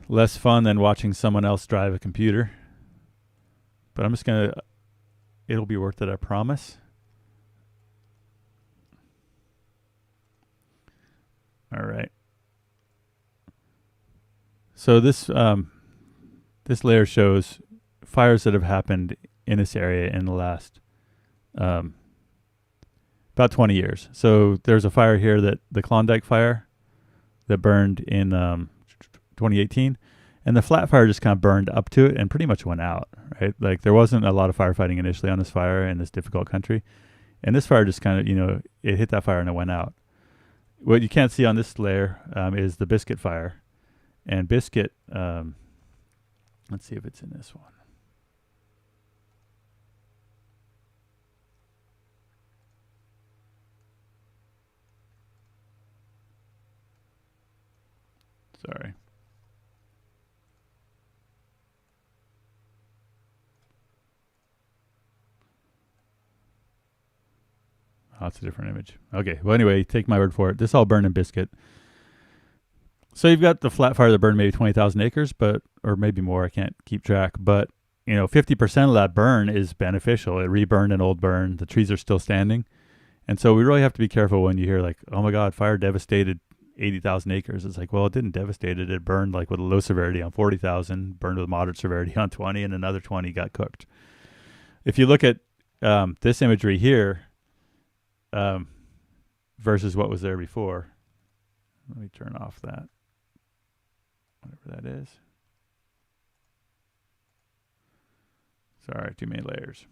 Speaker 1: less fun than watching someone else drive a computer. But I'm just it'll be worth it, I promise. All right. So this layer shows fires that have happened in this area in the last about 20 years. So there's a fire here, that the Klondike Fire, that burned in 2018. And the flat fire just kind of burned up to it and pretty much went out, right? Like there wasn't a lot of firefighting initially on this fire in this difficult country. And this fire just kind of, it hit that fire and it went out. What you can't see on this layer is the Biscuit Fire. And Biscuit, let's see if it's in this one. Sorry. Oh, it's a different image. Okay. Well, anyway, take my word for it. This all burned in Biscuit. So you've got the flat fire that burned maybe 20,000 acres, or maybe more. I can't keep track. But 50% of that burn is beneficial. It reburned an old burn. The trees are still standing, and so we really have to be careful when you hear like, "Oh my God, fire devastated 80,000 acres." It's like, well, it didn't devastate it. It burned like with a low severity on 40,000, burned with moderate severity on 20, and another 20 got cooked. If you look at this imagery here. Versus what was there before. Let me turn off that. Whatever that is. Sorry, too many layers.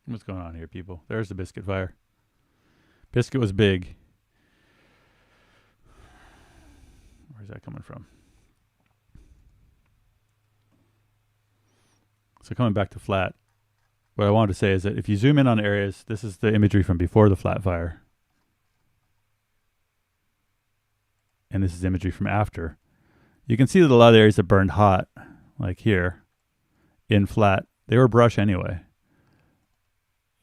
Speaker 1: What's going on here, people? There's the Biscuit Fire. Biscuit was big. Where's that coming from? So coming back to flat, what I wanted to say is that if you zoom in on areas, this is the imagery from before the flat fire. And this is imagery from after. You can see that a lot of the areas that burned hot, like here, in flat, they were brush anyway.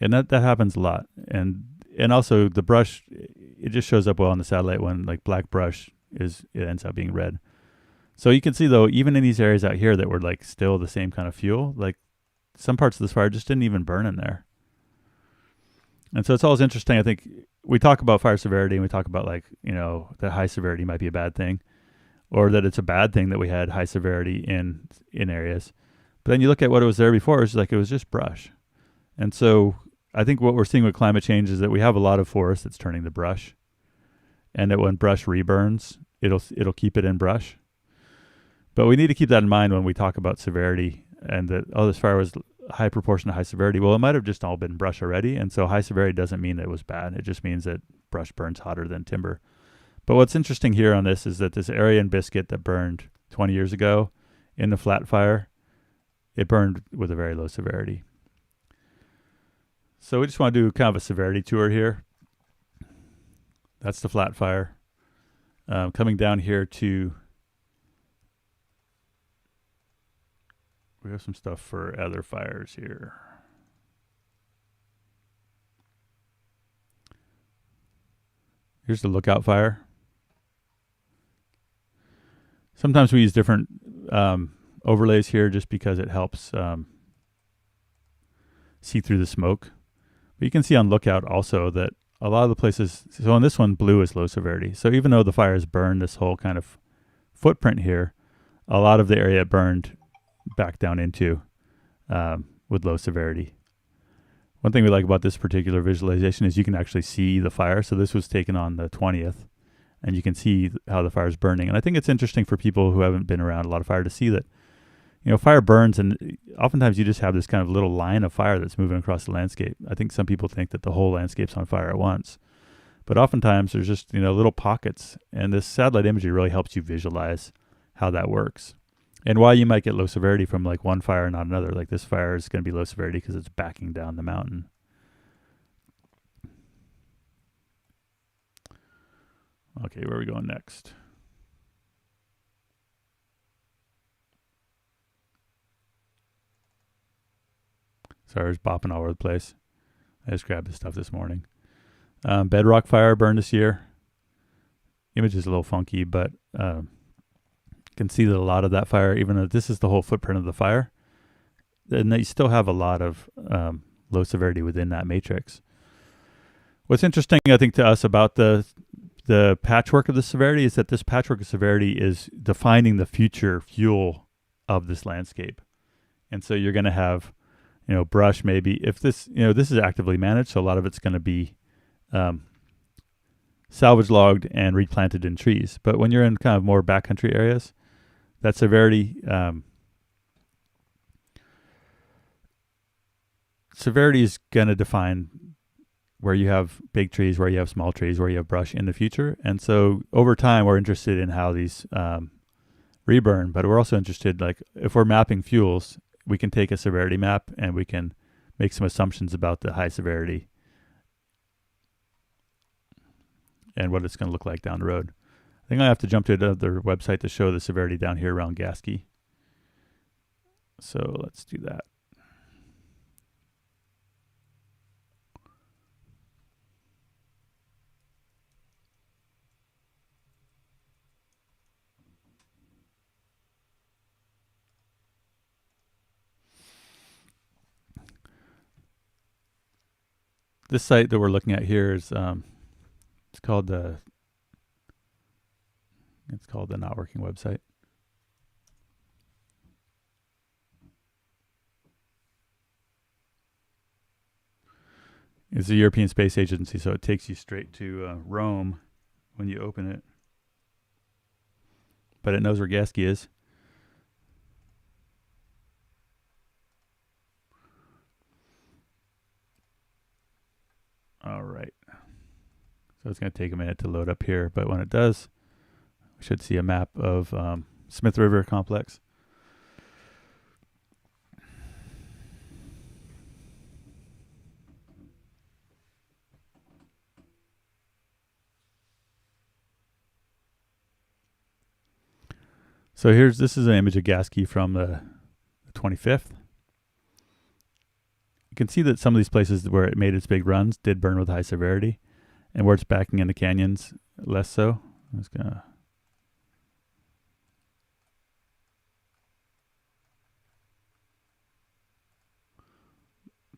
Speaker 1: And that happens a lot. And also the brush, it just shows up well on the satellite when like black brush it ends up being red. So you can see though, even in these areas out here that were like still the same kind of fuel, like some parts of this fire just didn't even burn in there. And so it's always interesting. I think we talk about fire severity and we talk about like, that high severity might be a bad thing, or that it's a bad thing that we had high severity in areas. But then you look at what it was there before, it's like it was just brush. And so I think what we're seeing with climate change is that we have a lot of forest that's turning to brush. And that when brush reburns, it'll keep it in brush. But we need to keep that in mind when we talk about severity, and that, this fire was a high proportion of high severity. Well, it might have just all been brush already, and so high severity doesn't mean that it was bad. It just means that brush burns hotter than timber. But what's interesting here on this is that this area in Biscuit that burned 20 years ago in the flat fire, it burned with a very low severity. So we just want to do kind of a severity tour here. That's the flat fire. Coming down here to, we have some stuff for other fires here. Here's the Lookout Fire. Sometimes we use different overlays here just because it helps see through the smoke. But you can see on Lookout also that a lot of the places, so on this one, blue is low severity. So even though the fires burned this whole kind of footprint here, a lot of the area burned back down into with low severity. One thing we like about this particular visualization is you can actually see the fire. So this was taken on the 20th, and you can see how the fire is burning. And I think it's interesting for people who haven't been around a lot of fire to see that, fire burns, and oftentimes you just have this kind of little line of fire that's moving across the landscape. I think some people think that the whole landscape's on fire at once, but oftentimes there's just, little pockets, and this satellite imagery really helps you visualize how that works and why you might get low severity from like one fire and not another. Like this fire is going to be low severity because it's backing down the mountain. Okay, where are we going next? Sorry, I was bopping all over the place. I just grabbed this stuff this morning. Bedrock Fire burned this year. Image is a little funky, but you can see that a lot of that fire, even though this is the whole footprint of the fire, then you still have a lot of low severity within that matrix. What's interesting, I think, to us about the the patchwork of the severity is that this patchwork of severity is defining the future fuel of this landscape. And so you're going to have, brush maybe. If this, this is actively managed, so a lot of it's going to be salvage logged and replanted in trees. But when you're in kind of more backcountry areas, that severity is going to define where you have big trees, where you have small trees, where you have brush in the future. And so over time, we're interested in how these reburn, but we're also interested, like if we're mapping fuels, we can take a severity map and we can make some assumptions about the high severity and what it's going to look like down the road. I think I have to jump to another website to show the severity down here around Gasky. So let's do that. This site that we're looking at here is it's called the not working website. It's the European Space Agency, so it takes you straight to Rome when you open it. But it knows where Gasky is. All right. So it's going to take a minute to load up here, but when it does, we should see a map of Smith River Complex. So this is an image of Gasky from the 25th. You can see that some of these places where it made its big runs did burn with high severity, and where it's backing into canyons, less so. I'm just gonna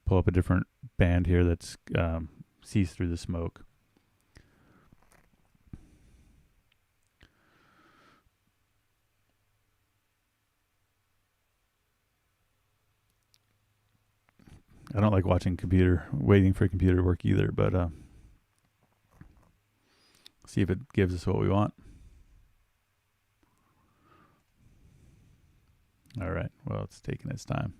Speaker 1: pull up a different band here that's sees through the smoke. I don't like waiting for computer to work either, but see if it gives us what we want. All right, well, it's taking its time.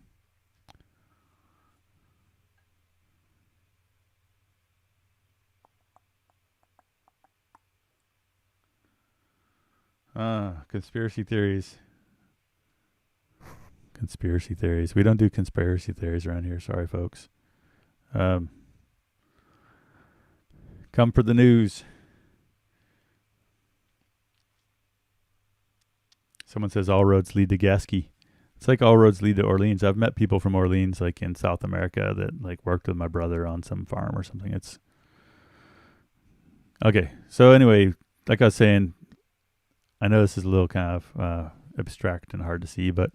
Speaker 1: Conspiracy theories. Conspiracy theories. We don't do conspiracy theories around here. Sorry, folks. Come for the news. Someone says all roads lead to Gasky. It's like all roads lead to Orleans. I've met people from Orleans, like in South America, that like worked with my brother on some farm or something. It's okay. So anyway, like I was saying, I know this is a little kind of abstract and hard to see, but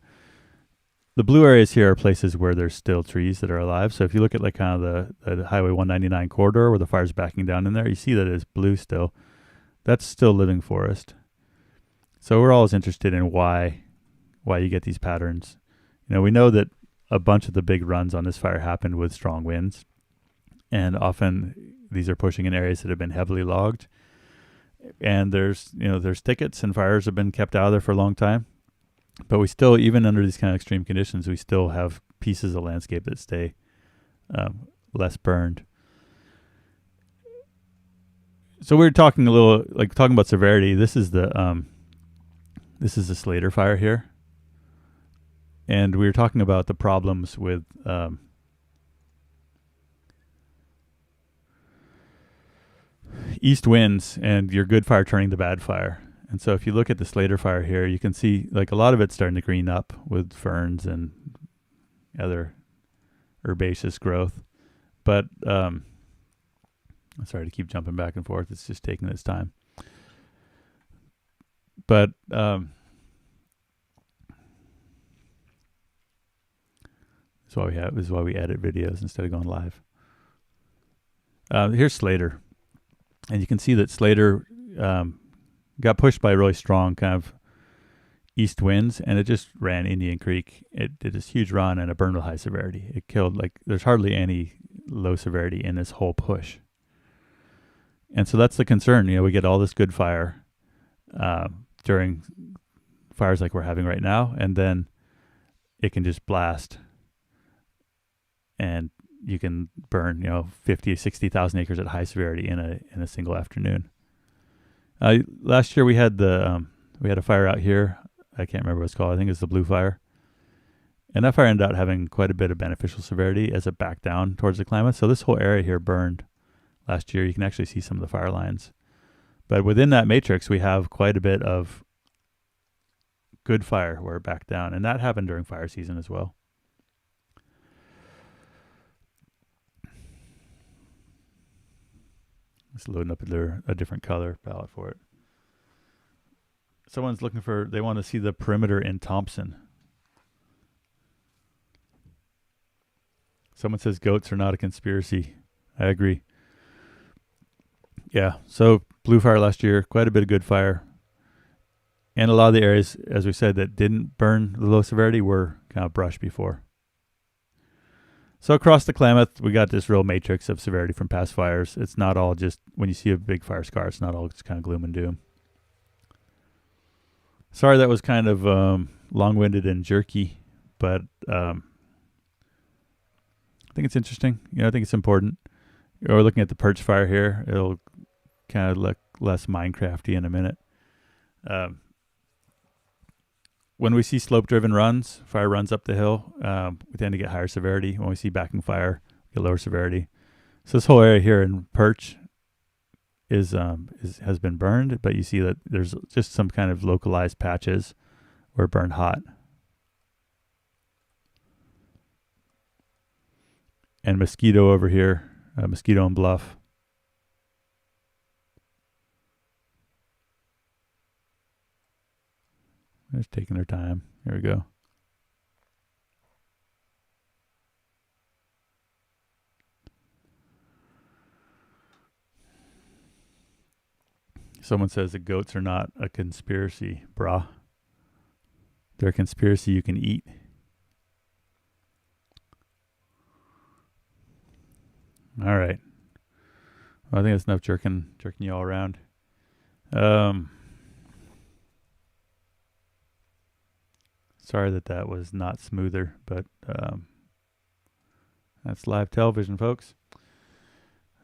Speaker 1: the blue areas here are places where there's still trees that are alive. So if you look at like kind of the Highway 199 corridor where the fire's backing down in there, you see that it's blue still. That's still living forest. So we're always interested in why you get these patterns. We know that a bunch of the big runs on this fire happened with strong winds, and often these are pushing in areas that have been heavily logged. And there's thickets, and fires have been kept out of there for a long time. But we still, even under these kind of extreme conditions, we still have pieces of landscape that stay less burned. So we're talking about severity. This is the Slater fire here, and we were talking about the problems with east winds and your good fire turning to bad fire. And so if you look at the Slater fire here, you can see like a lot of it's starting to green up with ferns and other herbaceous growth. But I'm sorry to keep jumping back and forth. It's just taking its time. But this is why we edit videos instead of going live. Here's Slater. And you can see that Slater got pushed by really strong kind of east winds, and it just ran Indian Creek. It did this huge run and it burned with high severity. It killed, like, there's hardly any low severity in this whole push. And so that's the concern. We get all this good fire during fires like we're having right now, and then it can just blast and you can burn, 50, 60,000 acres at high severity in a single afternoon. Last year we had a fire out here. I can't remember what it's called. I think it's the Blue Fire. And that fire ended up having quite a bit of beneficial severity as it backed down towards the Klamath. So this whole area here burned last year. You can actually see some of the fire lines. But within that matrix, we have quite a bit of good fire where it backed down. And that happened during fire season as well. Just loading up a different color palette for it. Someone's they want to see the perimeter in Thompson. Someone says goats are not a conspiracy. I agree. Yeah, so Blue Fire last year, quite a bit of good fire. And a lot of the areas, as we said, that didn't burn the low severity were kind of brush before. So across the Klamath, we got this real matrix of severity from past fires. It's not all just, when you see a big fire scar, it's not all just kind of gloom and doom. Sorry that was kind of long-winded and jerky, but I think it's interesting. I think it's important. We're looking at the Pearch fire here. It'll kind of look less Minecrafty in a minute. When we see slope-driven runs, fire runs up the hill, we tend to get higher severity. When we see backing fire, we get lower severity. So this whole area here in Pearch has been burned, but you see that there's just some kind of localized patches where it burned hot. And Mosquito over here, Mosquito and Bluff. They're just taking their time. Here we go. Someone says the goats are not a conspiracy, brah. They're a conspiracy you can eat. All right. Well, I think that's enough jerking you all around. Sorry that was not smoother, but that's live television, folks.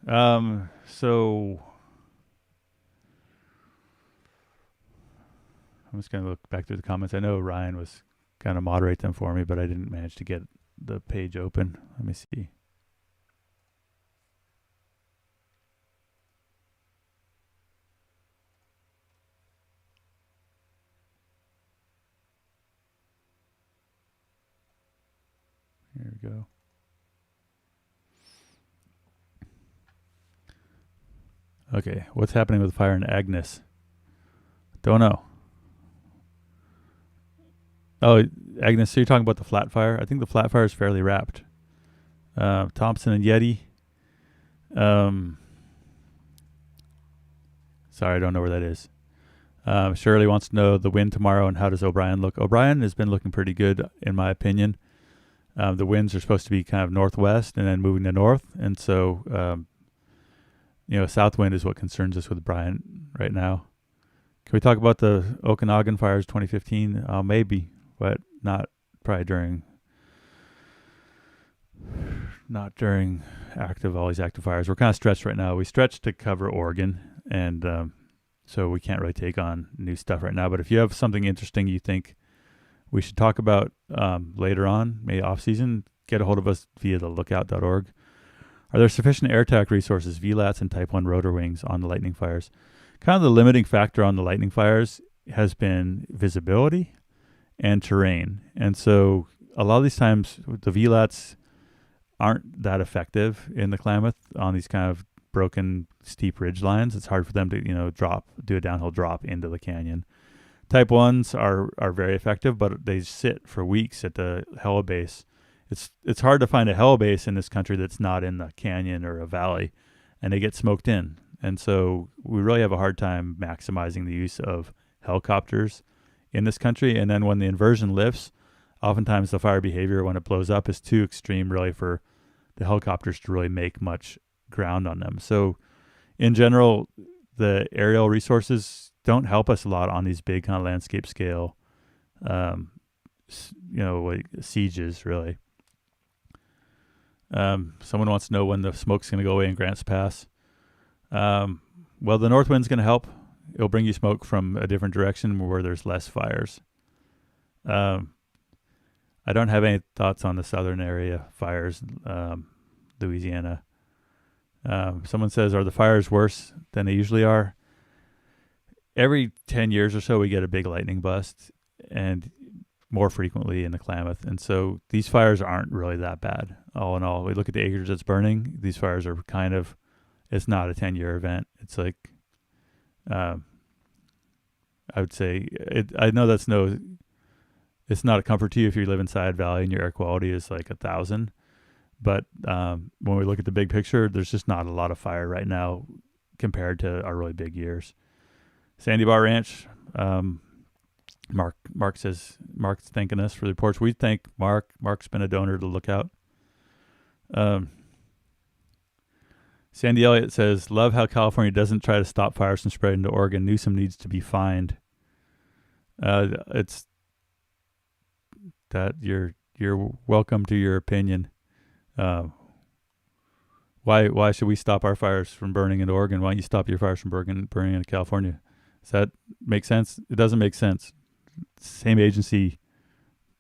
Speaker 1: So I'm just going to look back through the comments. I know Ryan was going to moderate them for me, but I didn't manage to get the page open. Let me see. Here we go. Okay, what's happening with fire in Agnes? Don't know. Oh, Agnes, so you're talking about the flat fire? I think the flat fire is fairly wrapped. Thompson and Yeti. Sorry, I don't know where that is. Shirley wants to know the wind tomorrow and how does O'Brien look. O'Brien has been looking pretty good, in my opinion. The winds are supposed to be kind of northwest and then moving to north. And so, south wind is what concerns us with Brian right now. Can we talk about the Okanagan fires 2015? Maybe, but not probably not during all these active fires. We're kind of stretched right now. We stretched to cover Oregon, and so we can't really take on new stuff right now. But if you have something interesting you think we should talk about later on, maybe off season, get a hold of us via the lookout.org. Are there sufficient air attack resources, VLATs, and Type 1 rotor wings on the lightning fires? Kind of the limiting factor on the lightning fires has been visibility and terrain. And so a lot of these times the VLATs aren't that effective in the Klamath on these kind of broken steep ridge lines. It's hard for them to, do a downhill drop into the canyon. Type 1s are very effective, but they sit for weeks at the heli base. It's hard to find a heli base in this country that's not in the canyon or a valley, and they get smoked in. And so we really have a hard time maximizing the use of helicopters in this country. And then when the inversion lifts, oftentimes the fire behavior when it blows up is too extreme really for the helicopters to really make much ground on them. So in general, the aerial resources don't help us a lot on these big kind of landscape scale, like sieges really. Someone wants to know when the smoke's going to go away in Grants Pass. Well, the north wind's going to help. It'll bring you smoke from a different direction where there's less fires. I don't have any thoughts on the southern area fires, Louisiana. Someone says, are the fires worse than they usually are? Every 10 years or so, we get a big lightning bust, and more frequently in the Klamath. And so these fires aren't really that bad. All in all, we look at the acreage that's burning. These fires are it's not a 10-year event. It's like, I would say, I know it's not a comfort to you if you live in Side Valley and your air quality is like 1,000. But when we look at the big picture, there's just not a lot of fire right now compared to our really big years. Sandy Bar Ranch, Mark says, Mark's thanking us for the reports. We thank Mark. Mark's been a donor to Lookout. Sandy Elliott says, love how California doesn't try to stop fires from spreading to Oregon. Newsom needs to be fined. It's that you're welcome to your opinion. Why should we stop our fires from burning in Oregon? Why don't you stop your fires from burning in California? Does that make sense? It doesn't make sense. Same agency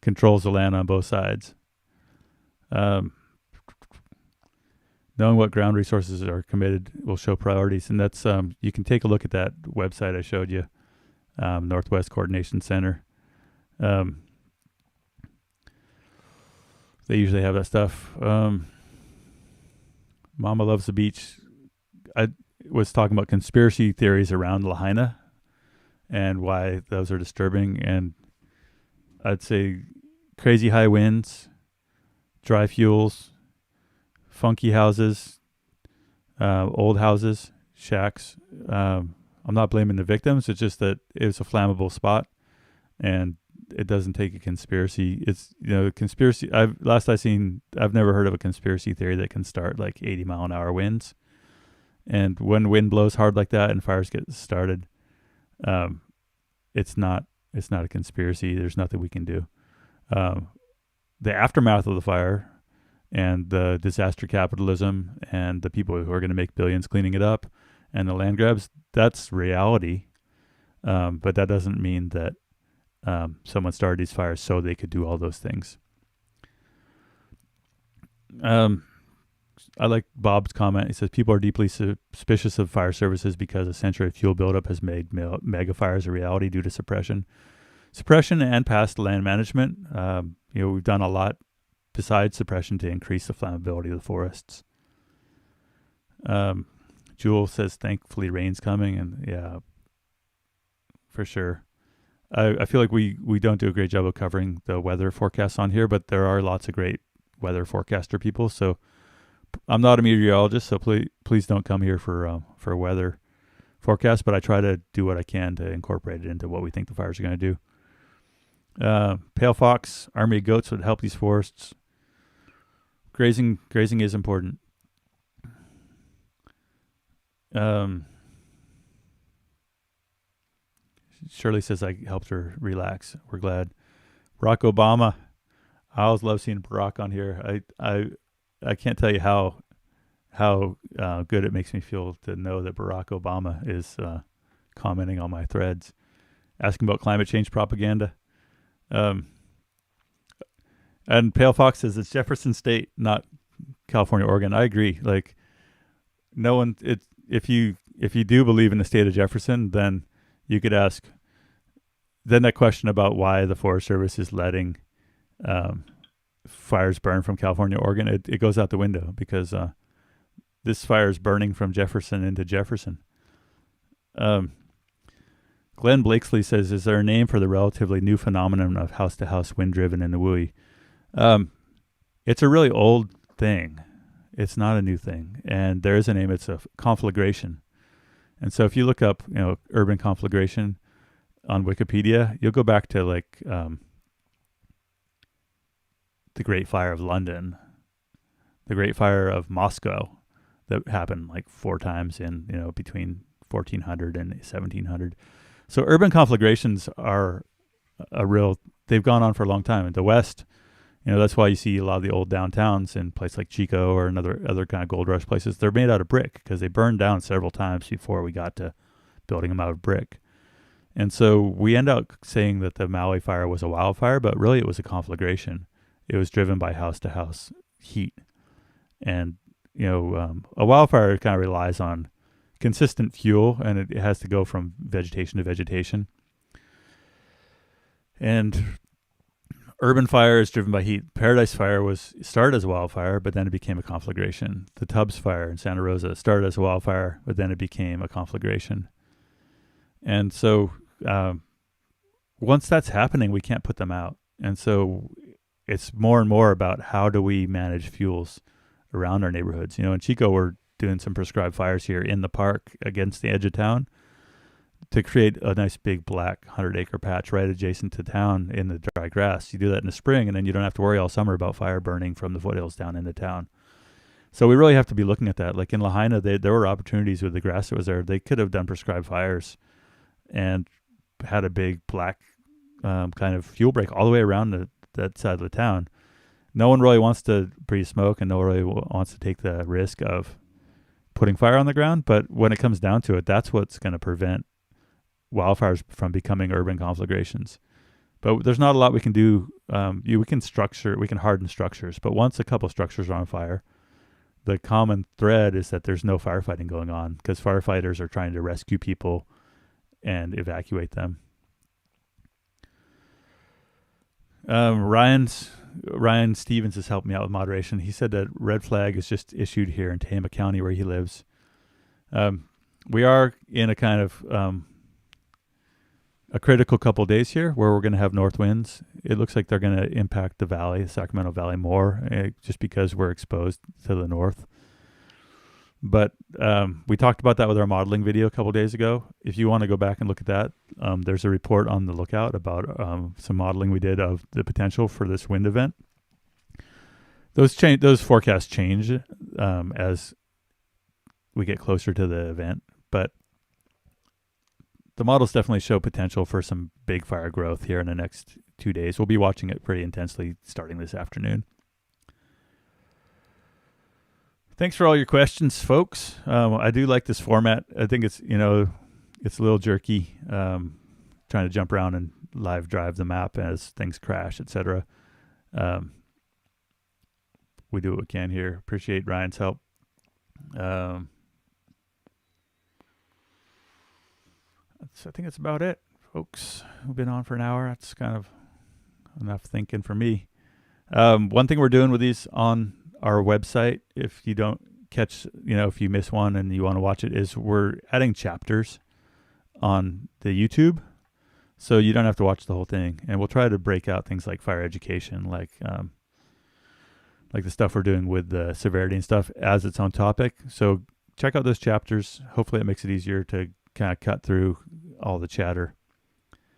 Speaker 1: controls the land on both sides. Knowing what ground resources are committed will show priorities, and that's you can take a look at that website I showed you, Northwest Coordination Center. They usually have that stuff. Mama Loves the Beach. I was talking about conspiracy theories around Lahaina and why those are disturbing. And I'd say crazy high winds, dry fuels, funky houses, old houses, shacks. I'm not blaming the victims. It's just that it was a flammable spot, and it doesn't take a conspiracy. It's, conspiracy. I've never heard of a conspiracy theory that can start like 80-mile-an-hour winds. And when wind blows hard like that and fires get started, it's not a conspiracy. There's nothing we can do. The aftermath of the fire and the disaster capitalism and the people who are going to make billions cleaning it up and the land grabs, that's reality. But that doesn't mean that someone started these fires so they could do all those things. I like Bob's comment. He says people are deeply suspicious of fire services because a century of fuel buildup has made mega fires a reality due to suppression and past land management. We've done a lot besides suppression to increase the flammability of the forests. Jewel says thankfully rain's coming, and yeah, for sure. I feel like we don't do a great job of covering the weather forecasts on here, but there are lots of great weather forecaster people. So I'm not a meteorologist, so please don't come here for a weather forecast, but I try to do what I can to incorporate it into what we think the fires are going to do. Pale fox, army of goats would help these forests. Grazing is important. Shirley says I helped her relax. We're glad. Barack Obama. I always love seeing Barack on here. I can't tell you how good it makes me feel to know that Barack Obama is commenting on my threads, asking about climate change propaganda. And Pale Fox says it's Jefferson State, not California, Oregon. I agree. Like, no one. If you do believe in the state of Jefferson, then you could ask. Then that question about why the Forest Service is letting fires burn from California, Oregon, it goes out the window because this fire is burning from Jefferson into Jefferson. Glenn Blakesley says, is there a name for the relatively new phenomenon of house-to-house wind-driven in the WUI? It's a really old thing. It's not a new thing. And there is a name. It's a conflagration. And so if you look up, urban conflagration on Wikipedia, you'll go back to like the Great Fire of London, the Great Fire of Moscow that happened like 4 times in, between 1400 and 1700. So urban conflagrations are they've gone on for a long time. In the West, that's why you see a lot of the old downtowns in places like Chico or other kind of gold rush places. They're made out of brick because they burned down several times before we got to building them out of brick. And so we end up saying that the Maui fire was a wildfire, but really it was a conflagration. It was driven by house-to-house heat. And, a wildfire kind of relies on consistent fuel, and it has to go from vegetation to vegetation. And urban fire is driven by heat. Paradise Fire started as a wildfire, but then it became a conflagration. The Tubbs Fire in Santa Rosa started as a wildfire, but then it became a conflagration. And so once that's happening, we can't put them out. And so it's more and more about how do we manage fuels around our neighborhoods. In Chico, we're doing some prescribed fires here in the park against the edge of town to create a nice big black 100-acre patch right adjacent to town in the dry grass. You do that in the spring, and then you don't have to worry all summer about fire burning from the foothills down into town. So we really have to be looking at that. Like in Lahaina, there were opportunities with the grass that was there. They could have done prescribed fires and had a big black kind of fuel break all the way around that side of the town. No one really wants to breathe smoke, and no one really wants to take the risk of putting fire on the ground. But when it comes down to it, that's what's going to prevent wildfires from becoming urban conflagrations. But there's not a lot we can do. We can harden structures, but once a couple structures are on fire, the common thread is that there's no firefighting going on because firefighters are trying to rescue people and evacuate them. Ryan Stevens has helped me out with moderation. He said that red flag is just issued here in Tehama County where he lives. We are in a kind of a critical couple days here where we're going to have north winds. It looks like they're going to impact the Sacramento Valley more just because we're exposed to the north. But we talked about that with our modeling video a couple days ago. If you want to go back and look at that, there's a report on the Lookout about some modeling we did of the potential for this wind event. Those forecasts change as we get closer to the event, but the models definitely show potential for some big fire growth here in the next 2 days. We'll be watching it pretty intensely starting this afternoon. Thanks for all your questions, folks. I do like this format. I think it's a little jerky, trying to jump around and live drive the map as things crash, etc. We do what we can here. Appreciate Ryan's help. I think that's about it, folks. We've been on for an hour. That's kind of enough thinking for me. One thing we're doing with these on our website, if you don't catch, if you miss one and you want to watch it, is we're adding chapters on the YouTube, so you don't have to watch the whole thing. And we'll try to break out things like fire education, like the stuff we're doing with the severity and stuff as its own topic. So check out those chapters. Hopefully it makes it easier to kind of cut through all the chatter.